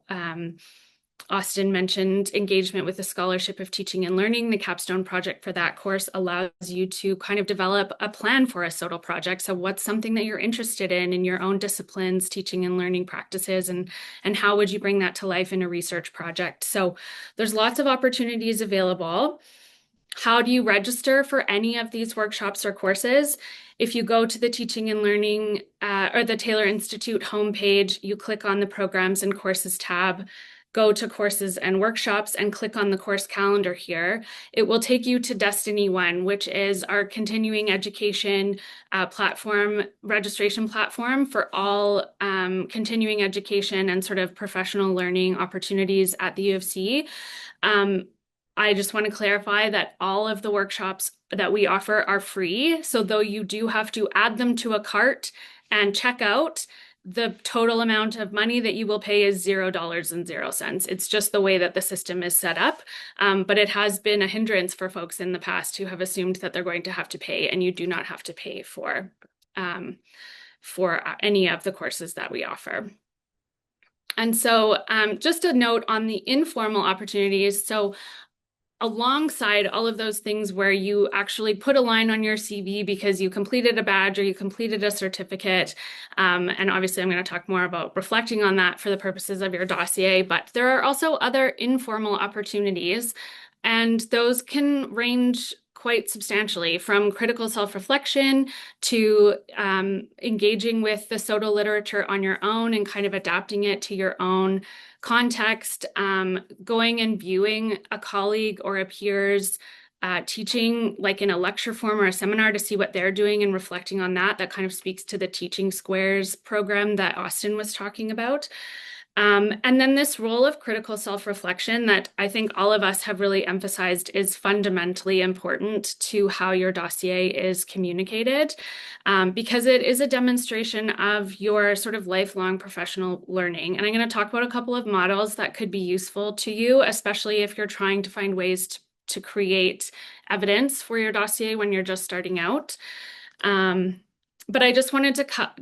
Austin mentioned engagement with the Scholarship of Teaching and Learning. The capstone project for that course allows you to kind of develop a plan for a SOTL project. So what's something that you're interested in your own disciplines, teaching and learning practices, and how would you bring that to life in a research project? So there's lots of opportunities available. How do you register for any of these workshops or courses? If you go to the Teaching and Learning or the Taylor Institute homepage, you click on the Programs and Courses tab. go to courses and workshops and click on the course calendar here, it will take you to Destiny One, which is our continuing education platform, registration platform for all continuing education and sort of professional learning opportunities at the U of C. I just want to clarify that all of the workshops that we offer are free. So though you do have to add them to a cart and check out, the total amount of money that you will pay is $0.00. It's just the way that the system is set up. But it has been a hindrance for folks in the past who have assumed that they're going to have to pay, and you do not have to pay for any of the courses that we offer. And so just a note on the informal opportunities. So alongside all of those things where you actually put a line on your CV because you completed a badge or you completed a certificate, and obviously I'm going to talk more about reflecting on that for the purposes of your dossier, but there are also other informal opportunities, and those can range quite substantially, from critical self-reflection to engaging with the SOTO literature on your own and kind of adapting it to your own context, going and viewing a colleague or a peer's teaching, like in a lecture form or a seminar, to see what they're doing and reflecting on that. That kind of speaks to the Teaching Squares program that Austin was talking about. And then this role of critical self-reflection that I think all of us have really emphasized is fundamentally important to how your dossier is communicated, because it is a demonstration of your sort of lifelong professional learning. And I'm going to talk about a couple of models that could be useful to you, especially if you're trying to find ways to create evidence for your dossier when you're just starting out. But I just wanted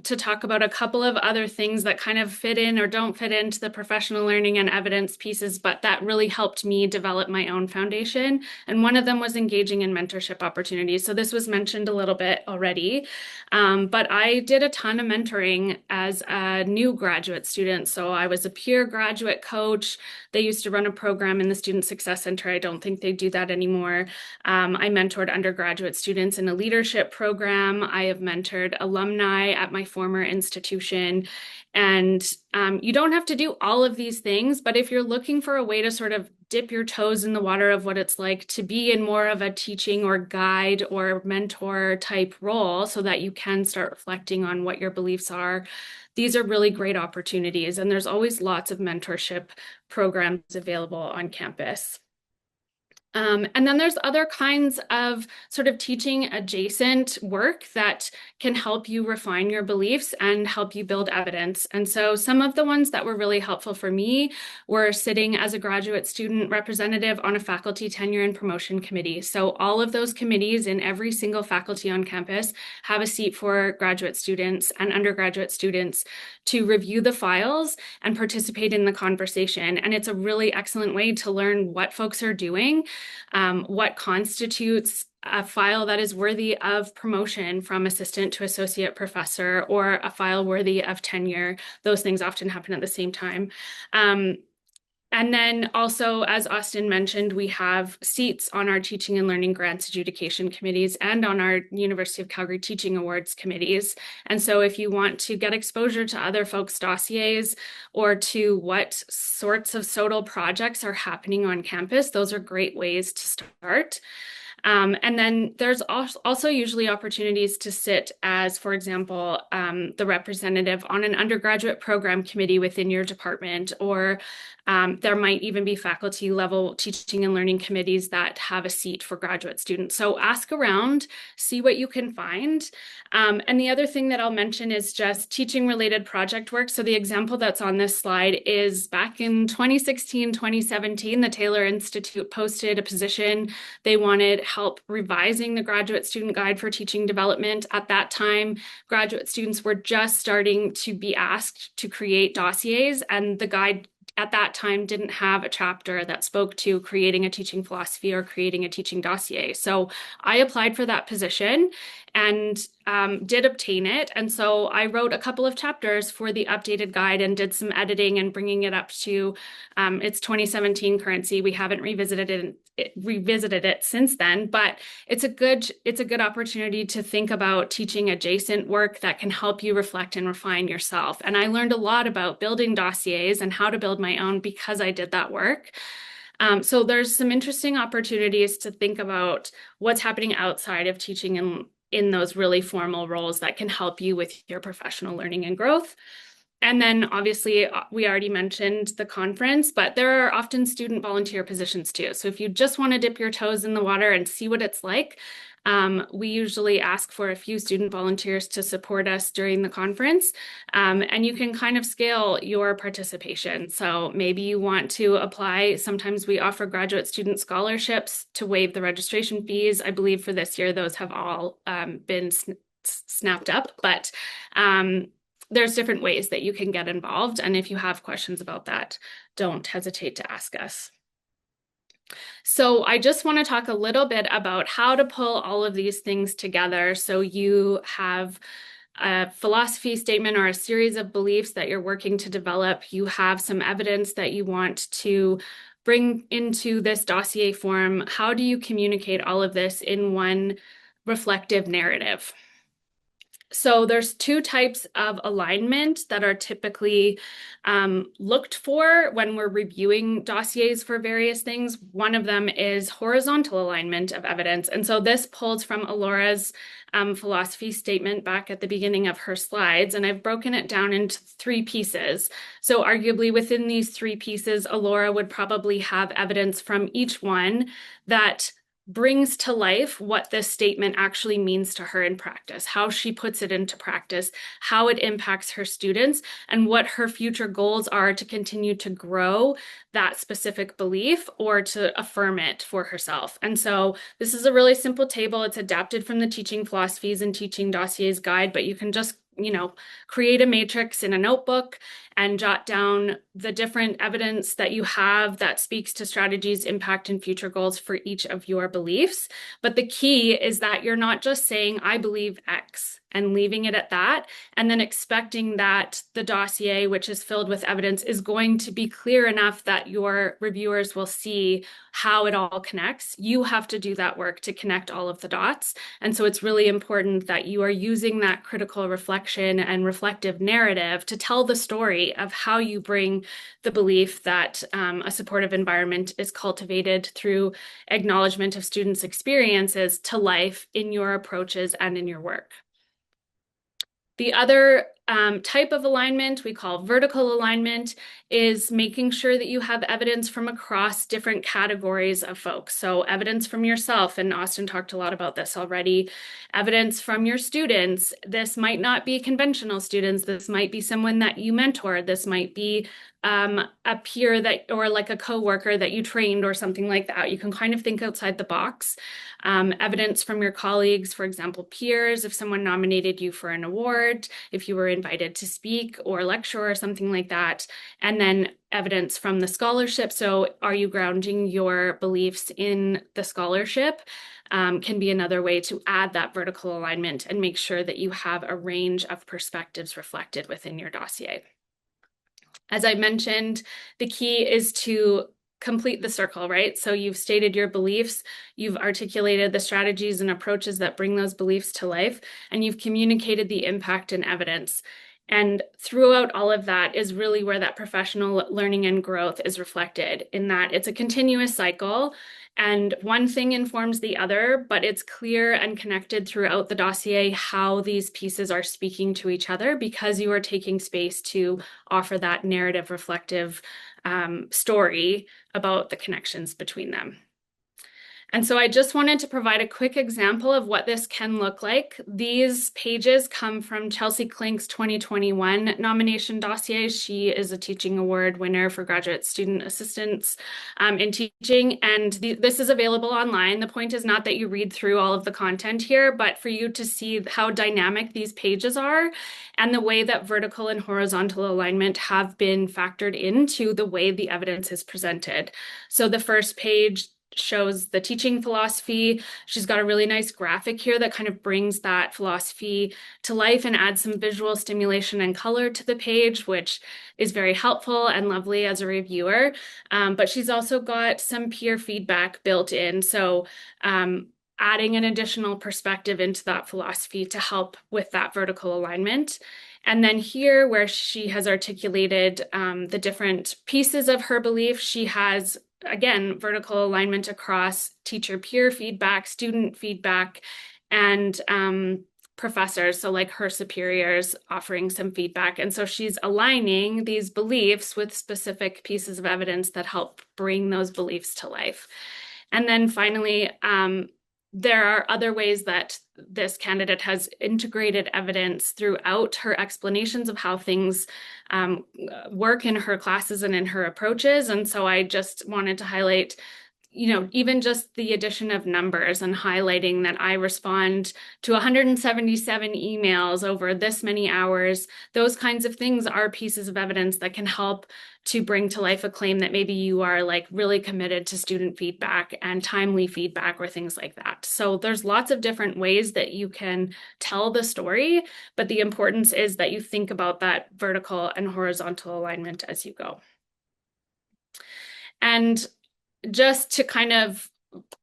to talk about a couple of other things that kind of fit in or don't fit into the professional learning and evidence pieces, but that really helped me develop my own foundation. And one of them was engaging in mentorship opportunities. So this was mentioned a little bit already, but I did a ton of mentoring as a new graduate student. So I was a peer graduate coach. They used to run a program in the Student Success Center. I don't think they do that anymore. I mentored undergraduate students in a leadership program. I have mentored alumni at my former institution. And you don't have to do all of these things, but if you're looking for a way to sort of dip your toes in the water of what it's like to be in more of a teaching or guide or mentor type role so that you can start reflecting on what your beliefs are, these are really great opportunities. And there's always lots of mentorship programs available on campus. And then there's other kinds of sort of teaching adjacent work that can help you refine your beliefs and help you build evidence. And so some of the ones that were really helpful for me were sitting as a graduate student representative on a faculty tenure and promotion committee. So all of those committees in every single faculty on campus have a seat for graduate students and undergraduate students to review the files and participate in the conversation. And it's a really excellent way to learn what folks are doing, what constitutes a file that is worthy of promotion from assistant to associate professor, or a file worthy of tenure. Those things often happen at the same time. And then also, as Austin mentioned, we have seats on our teaching and learning grants adjudication committees and on our University of Calgary Teaching Awards committees. And so if you want to get exposure to other folks' dossiers or to what sorts of SOTL projects are happening on campus, those are great ways to start. And then there's also usually opportunities to sit as, for example, the representative on an undergraduate program committee within your department, or there might even be faculty level teaching and learning committees that have a seat for graduate students. So ask around, see what you can find. And the other thing that I'll mention is just teaching related project work. So the example that's on this slide is back in 2016, 2017, the Taylor Institute posted a position. They wanted help revising the graduate student guide for teaching development. At that time, graduate students were just starting to be asked to create dossiers, and the guide at that time didn't have a chapter that spoke to creating a teaching philosophy or creating a teaching dossier. So I applied for that position, and did obtain it. And so I wrote a couple of chapters for the updated guide and did some editing and bringing it up to its 2017 currency. We haven't revisited it since then, but it's a good opportunity to think about teaching adjacent work that can help you reflect and refine yourself. And I learned a lot about building dossiers and how to build my own because I did that work. So there's some interesting opportunities to think about what's happening outside of teaching in those really formal roles that can help you with your professional learning and growth. And then obviously we already mentioned the conference, but there are often student volunteer positions too. So if you just want to dip your toes in the water and see what it's like, we usually ask for a few student volunteers to support us during the conference, and you can kind of scale your participation. So maybe you want to apply. Sometimes we offer graduate student scholarships to waive the registration fees. I believe for this year, those have all been snapped up, but there's different ways that you can get involved. And if you have questions about that, don't hesitate to ask us. So I just want to talk a little bit about how to pull all of these things together so you have a philosophy statement or a series of beliefs that you're working to develop. You have some evidence that you want to bring into this dossier form. How do you communicate all of this in one reflective narrative? So there's two types of alignment that are typically looked for when we're reviewing dossiers for various things. One of them is horizontal alignment of evidence. And so this pulls from Alora's philosophy statement back at the beginning of her slides, and I've broken it down into three pieces. So arguably within these three pieces, Alora would probably have evidence from each one that brings to life what this statement actually means to her in practice, how she puts it into practice, how it impacts her students, and what her future goals are to continue to grow that specific belief or to affirm it for herself. And so this is a really simple table. It's adapted from the Teaching Philosophies and Teaching Dossiers guide, but you can just create a matrix in a notebook and jot down the different evidence that you have that speaks to strategies, impact, and future goals for each of your beliefs. But the key is that you're not just saying, I believe X, and leaving it at that, and then expecting that the dossier, which is filled with evidence, is going to be clear enough that your reviewers will see how it all connects. You have to do that work to connect all of the dots. And so it's really important that you are using that critical reflection and reflective narrative to tell the story of how you bring the belief that a supportive environment is cultivated through acknowledgement of students' experiences to life in your approaches and in your work. The other type of alignment we call vertical alignment is making sure that you have evidence from across different categories of folks. So evidence from yourself, and Austin talked a lot about this already, evidence from your students. This might not be conventional students. This might be someone that you mentored. This might be a peer that, or like a coworker that you trained or something like that. You can kind of think outside the box. Evidence from your colleagues, for example, peers, if someone nominated you for an award, if you were invited to speak or lecture or something like that. And then evidence from the scholarship. So are you grounding your beliefs in the scholarship? Can be another way to add that vertical alignment and make sure that you have a range of perspectives reflected within your dossier. As I mentioned, the key is to complete the circle, right? So you've stated your beliefs, you've articulated the strategies and approaches that bring those beliefs to life, and you've communicated the impact and evidence. And throughout all of that is really where that professional learning and growth is reflected, in that it's a continuous cycle and one thing informs the other, but it's clear and connected throughout the dossier how these pieces are speaking to each other because you are taking space to offer that narrative reflective story about the connections between them. And so I just wanted to provide a quick example of what this can look like. These pages come from Chelsea Klink's 2021 nomination dossier. She is a teaching award winner for graduate student assistants in teaching, and this is available online. The point is not that you read through all of the content here, but for you to see how dynamic these pages are and the way that vertical and horizontal alignment have been factored into the way the evidence is presented. So the first page shows the teaching philosophy. She's got a really nice graphic here that kind of brings that philosophy to life and adds some visual stimulation and color to the page, which is very helpful and lovely as a reviewer. But she's also got some peer feedback built in. So adding an additional perspective into that philosophy to help with that vertical alignment. And then here, where she has articulated the different pieces of her belief, she has, again, vertical alignment across teacher peer feedback, student feedback, and professors, so like her superiors offering some feedback. And so she's aligning these beliefs with specific pieces of evidence that help bring those beliefs to life. And then finally, there are other ways that this candidate has integrated evidence throughout her explanations of how things work in her classes and in her approaches. And so I just wanted to highlight, even just the addition of numbers and highlighting that I respond to 177 emails over this many hours. Those kinds of things are pieces of evidence that can help to bring to life a claim that maybe you are like really committed to student feedback and timely feedback or things like that. So there's lots of different ways that you can tell the story, but the importance is that you think about that vertical and horizontal alignment as you go. And just to kind of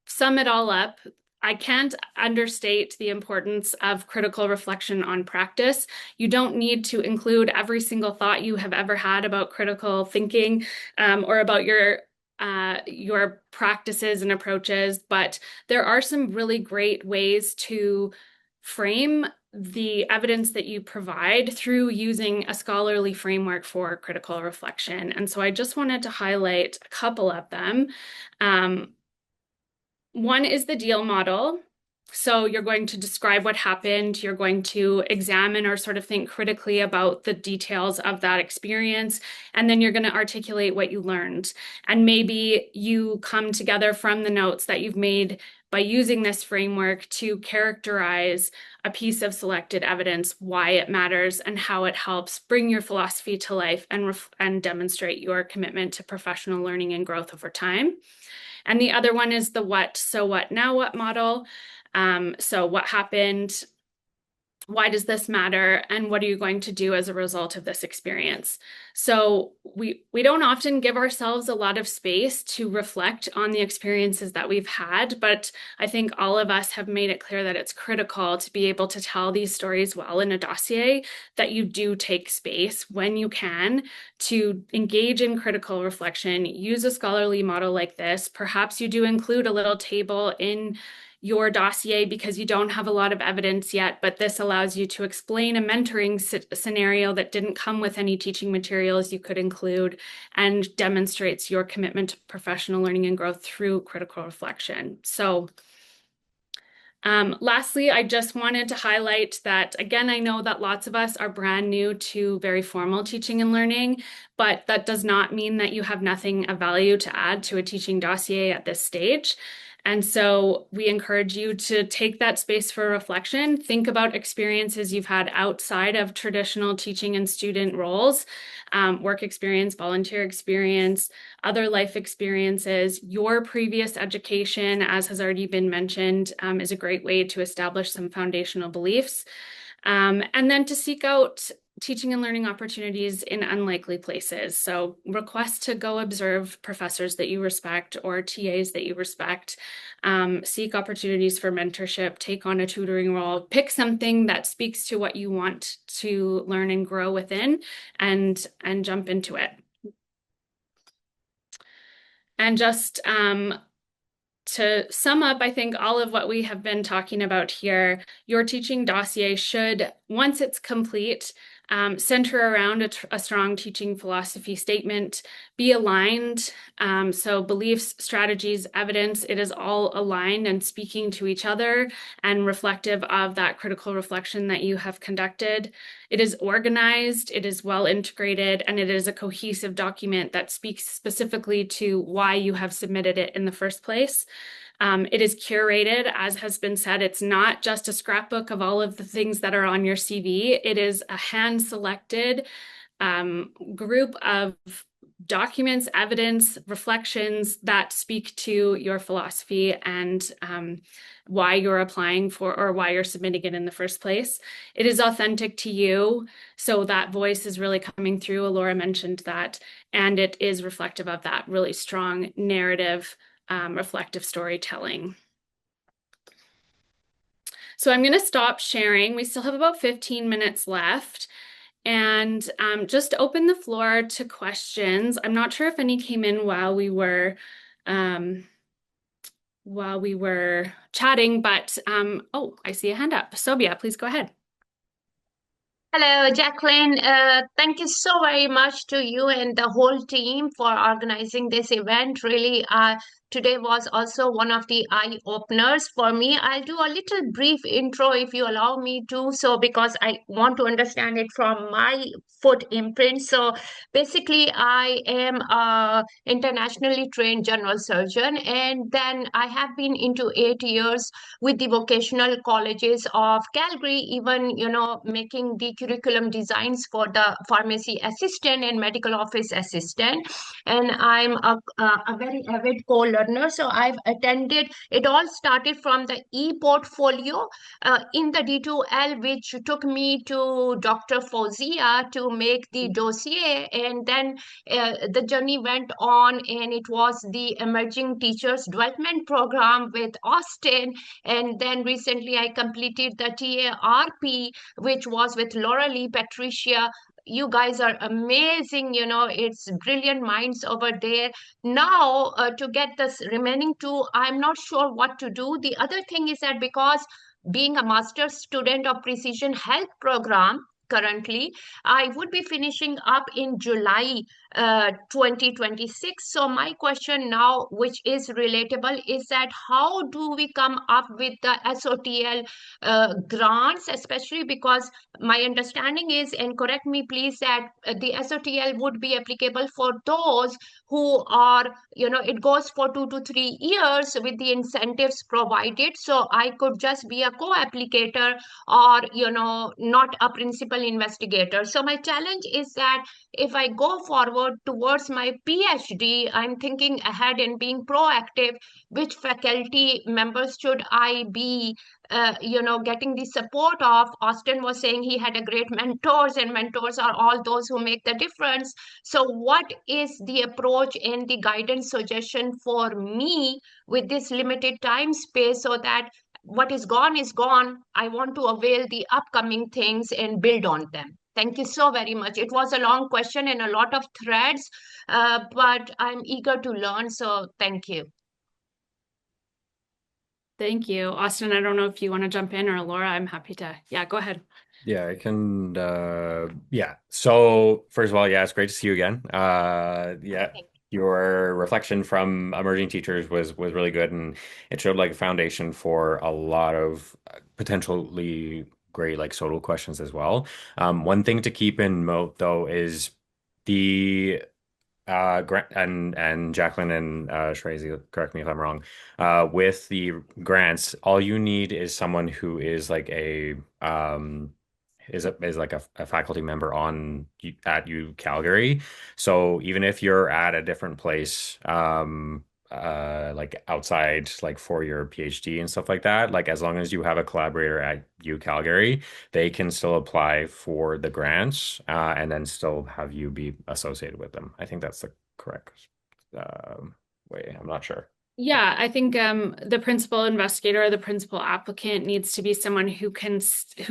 sum it all up, I can't understate the importance of critical reflection on practice. You don't need to include every single thought you have ever had about critical thinking or about your practices and approaches, but there are some really great ways to frame the evidence that you provide through using a scholarly framework for critical reflection. And so I just wanted to highlight a couple of them. One is the deal model. So you're going to describe what happened. You're going to examine or sort of think critically about the details of that experience. And then you're going to articulate what you learned. And maybe you come together from the notes that you've made by using this framework to characterize a piece of selected evidence, why it matters, and how it helps bring your philosophy to life and demonstrate your commitment to professional learning and growth over time. And the other one is the what, so what, now what model. So what happened? Why does this matter? And what are you going to do as a result of this experience? So we don't often give ourselves a lot of space to reflect on the experiences that we've had, but I think all of us have made it clear that it's critical to be able to tell these stories well in a dossier, that you do take space when you can to engage in critical reflection, use a scholarly model like this. Perhaps you do include a little table in your dossier because you don't have a lot of evidence yet, but this allows you to explain a mentoring scenario that didn't come with any teaching materials you could include and demonstrates your commitment to professional learning and growth through critical reflection. So lastly, I just wanted to highlight that, again, I know that lots of us are brand new to very formal teaching and learning, but that does not mean that you have nothing of value to add to a teaching dossier at this stage. And so we encourage you to take that space for reflection, think about experiences you've had outside of traditional teaching and student roles, work experience, volunteer experience, other life experiences. Your previous education, as has already been mentioned, is a great way to establish some foundational beliefs. And then to seek out teaching and learning opportunities in unlikely places. So request to go observe professors that you respect or TAs that you respect, seek opportunities for mentorship, take on a tutoring role, pick something that speaks to what you want to learn and grow within and jump into it. And just to sum up, I think all of what we have been talking about here, your teaching dossier should, once it's complete, center around a strong teaching philosophy statement, be aligned. So beliefs, strategies, evidence, it is all aligned and speaking to each other and reflective of that critical reflection that you have conducted. It is organized, it is well integrated, and it is a cohesive document that speaks specifically to why you have submitted it in the first place. It is curated, as has been said. It's not just a scrapbook of all of the things that are on your CV. It is a hand-selected group of documents, evidence, reflections that speak to your philosophy and why you're applying for or why you're submitting it in the first place. It is authentic to you, so that voice is really coming through. Alora mentioned that, and it is reflective of that really strong narrative, reflective storytelling. So I'm going to stop sharing. We still have about 15 minutes left. And just open the floor to questions. I'm not sure if any came in while we were chatting, but oh, I see a hand up. Sobia, please go ahead. Hello, Jaclyn. Thank you so very much to you and the whole team for organizing this event. Really, today was also one of the eye openers for me. I'll do a little brief intro if you allow me to, so because I want to understand it from my foot imprint. So basically, I am a internationally trained general surgeon, and then I have been into 8 years with the vocational colleges of Calgary, even, making the curriculum designs for the pharmacy assistant and medical office assistant. And I'm a very avid co-learner. So I've attended, it all started from the e-portfolio in the D2L, which took me to Dr. Fauzia to make the dossier. And then the journey went on, and it was the Emerging Teachers Development Program with Austin. And then recently I completed the TARP, which was with Laura Lee, Patricia. You guys are amazing. It's brilliant minds over there. Now, to get this remaining two, I'm not sure what to do. The other thing is that because being a master's student of precision health program, currently, I would be finishing up in July 2026. So my question now, which is relatable, is that how do we come up with the SOTL grants, especially because my understanding is, and correct me please, that the SOTL would be applicable for those who are, it goes for 2 to 3 years with the incentives provided. So I could just be a co-applicator or, not a principal investigator. So my challenge is that if I go forward towards my PhD, I'm thinking ahead and being proactive. Which faculty members should I be, getting the support of? Austin was saying he had a great mentors, and mentors are all those who make the difference. So what is the approach and the guidance suggestion for me with this limited time space, so that what is gone is gone? I want to avail the upcoming things and build on them. Thank you so very much. It was a long question and a lot of threads, but I'm eager to learn. So thank you. Thank you. Austin, I don't know if you want to jump in, or Laura, I'm happy to. Yeah, go ahead. Yeah, I can. Yeah. So first of all, yeah, it's great to see you again. Yeah, your reflection from emerging teachers was really good, and it showed like a foundation for a lot of potentially great like solo questions as well. One thing to keep in note though is the and Jaclyn and Shrazy, correct me if I'm wrong. With the grants, all you need is someone who is like a is like a faculty member at U Calgary. So even if you're at a different place, like outside, like for your PhD and stuff like that, like as long as you have a collaborator at U Calgary, they can still apply for the grants, and then still have you be associated with them. I think that's the correct way. I'm not sure. Yeah, I think the principal investigator or the principal applicant needs to be someone who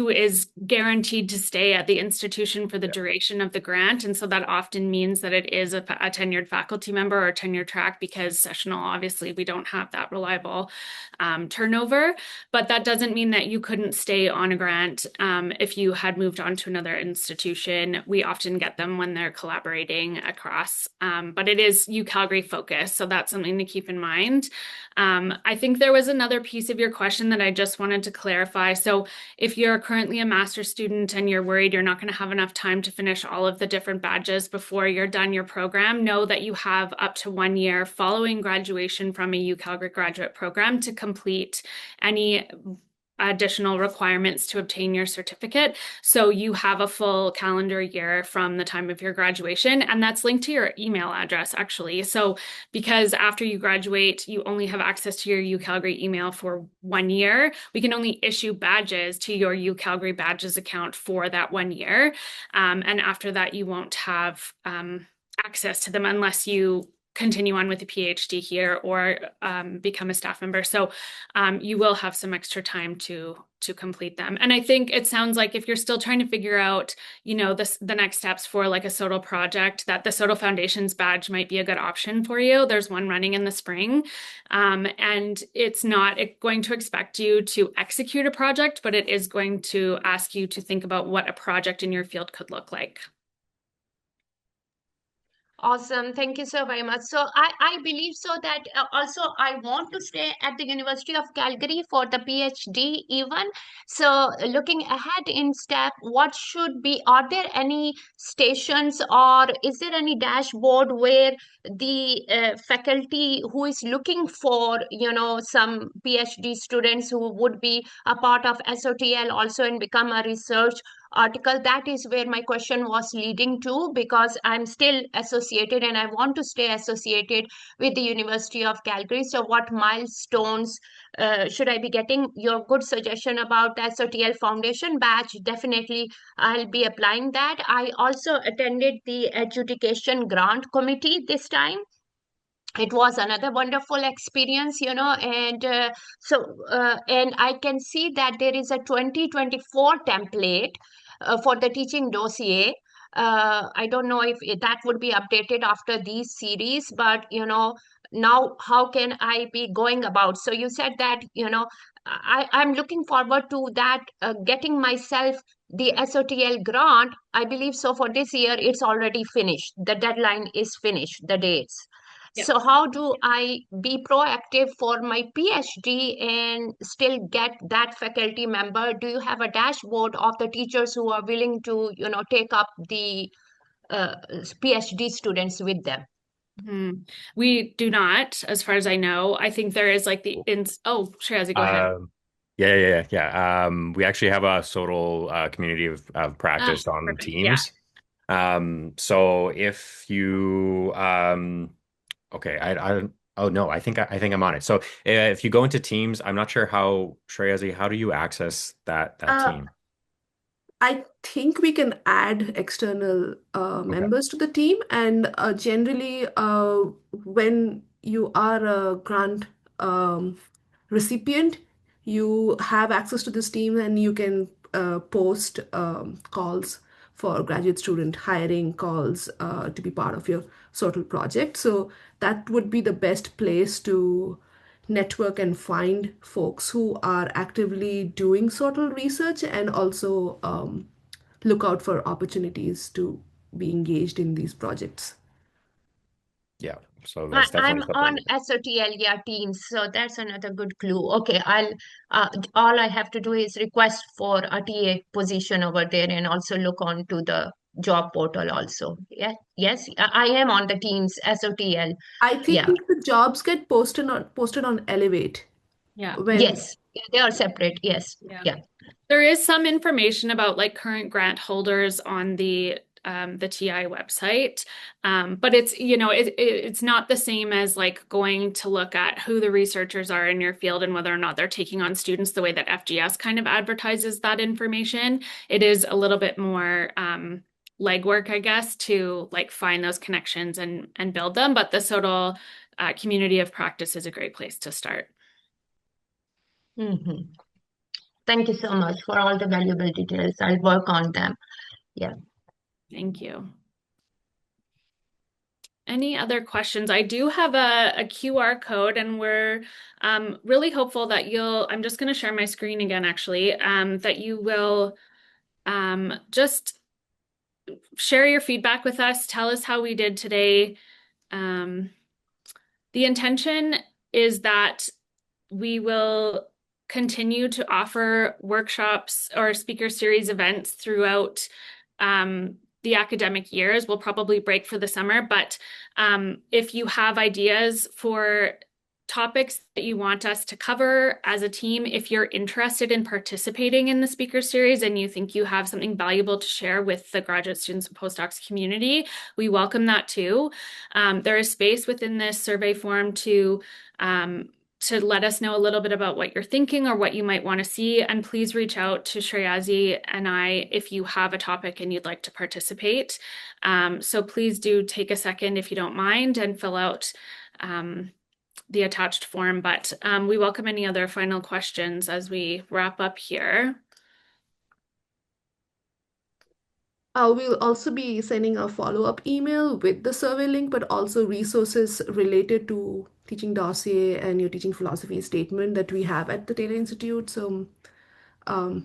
is guaranteed to stay at the institution for the duration of the grant. And so that often means that it is a tenured faculty member or tenure track, because sessional, obviously, we don't have that reliable turnover. But that doesn't mean that you couldn't stay on a grant if you had moved on to another institution. We often get them when they're collaborating across, but it is U Calgary focused. So that's something to keep in mind. I think there was another piece of your question that I just wanted to clarify. So if you're currently a master's student and you're worried you're not going to have enough time to finish all of the different badges before you're done your program, know that you have up to 1 year following graduation from a U Calgary graduate program to complete any additional requirements to obtain your certificate. So you have a full calendar year from the time of your graduation, and that's linked to your email address, actually. So because after you graduate, you only have access to your UCalgary email for 1 year, we can only issue badges to your UCalgary badges account for that 1 year. And after that, you won't have access to them unless you continue on with a PhD here or become a staff member. So you will have some extra time to complete them. And I think it sounds like if you're still trying to figure out, the next steps for like a SOTL project, that the SOTL Foundations badge might be a good option for you. There's one running in the spring, and it's not going to expect you to execute a project, but it is going to ask you to think about what a project in your field could look like. Awesome. Thank you so very much. So I believe so that also I want to stay at the University of Calgary for the PhD even. So looking ahead in step, what should be, are there any stations or is there any dashboard where the faculty who is looking for, some PhD students who would be a part of SOTL also and become a research article? That is where my question was leading to, because I'm still associated and I want to stay associated with the University of Calgary. So what milestones should I be getting? Your good suggestion about the SOTL Foundation badge, definitely I'll be applying that. I also attended the adjudication grant committee this time. It was another wonderful experience, and I can see that there is a 2024 template for the teaching dossier. I don't know if that would be updated after these series, but now how can I be going about? So you said that, I'm looking forward to that, getting myself the SOTL grant. I believe so for this year, it's already finished. The deadline is finished, the dates. Yep. So how do I be proactive for my PhD and still get that faculty member? Do you have a dashboard of the teachers who are willing to, take up the PhD students with them? We do not, as far as I know. I think there is like Shreyazi, go ahead. Yeah. We actually have a SOTL community of practice on Perfect. Yeah. Teams. So if you okay, oh no, I think I'm on it. So if you go into Teams, I'm not sure how Shreyazi, how do you access that Uh, team? I think we can add external Okay. members to the team, and generally, when you are a grant recipient, you have access to this team, and you can post calls for graduate student hiring calls to be part of your SOTL project. So that would be the best place to network and find folks who are actively doing SOTL research and also look out for opportunities to be engaged in these projects. Yeah. So I, that's I'm definitely on something. SOTL, yeah, teams. So that's another good clue. Okay, all I have to do is request for a TA position over there and also look on to the job portal also. Yeah, yes, I am on the teams SOTL. I think Yeah, the jobs get posted on Elevate Yeah. when yes, they are separate. Yes, Yeah. yeah. There is some information about like current grant holders on the TI website, but it's it's not the same as like going to look at who the researchers are in your field and whether or not they're taking on students the way that FGS kind of advertises that information. It is a little bit more legwork, I guess, to like find those connections and build them. But the SOTL community of practice is a great place to start. Hmm. Thank you so much for all the valuable details. I'll work on them. Yeah. Thank you. Any other questions? I do have a QR code, and we're really hopeful that I'm just going to share my screen again, actually, that you will just share your feedback with us. Tell us how we did today. The intention is that we will continue to offer workshops or speaker series events throughout the academic years. We'll probably break for the summer, but if you have ideas for topics that you want us to cover as a team. If you're interested in participating in the speaker series and you think you have something valuable to share with the graduate students and postdocs community, we welcome that too. There is space within this survey form to let us know a little bit about what you're thinking or what you might want to see. And please reach out to Shreyazi and I if you have a topic and you'd like to participate. So please do take a second if you don't mind and fill out the attached form. But we welcome any other final questions as we wrap up here. We'll also be sending a follow-up email with the survey link, but also resources related to teaching dossier and your teaching philosophy statement that we have at the Taylor Institute. So a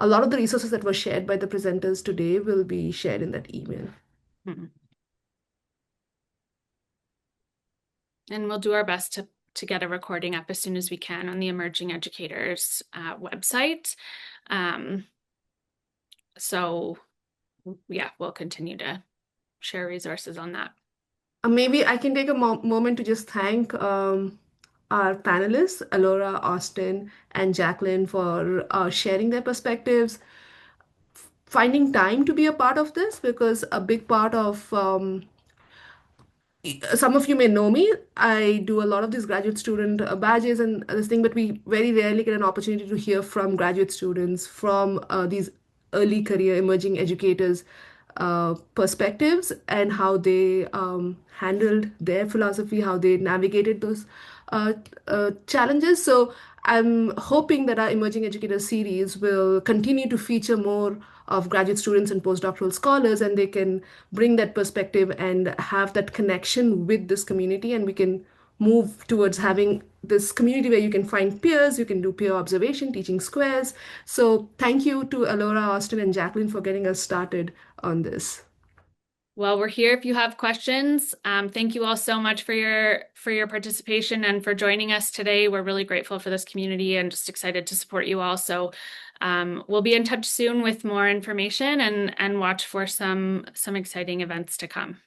lot of the resources that were shared by the presenters today will be shared in that email. And we'll do our best to get a recording up as soon as we can on the Emerging Educators website. So yeah, we'll continue to share resources on that. Maybe I can take a moment to just thank our panelists, Alora, Austin, and Jaclyn, for sharing their perspectives, finding time to be a part of this, because a big part of some of you may know me. I do a lot of these graduate student badges and this thing, but we very rarely get an opportunity to hear from graduate students from these early career emerging educators perspectives and how they handled their philosophy, how they navigated those challenges. So I'm hoping that our emerging educator series will continue to feature more of graduate students and postdoctoral scholars, and they can bring that perspective and have that connection with this community, and we can move towards having this community where you can find peers, you can do peer observation, teaching squares. So thank you to Alora, Austin, and Jaclyn for getting us started on this. Well, we're here if you have questions. Thank you all so much for your participation and for joining us today. We're really grateful for this community and just excited to support you all. So we'll be in touch soon with more information and watch for some exciting events to come.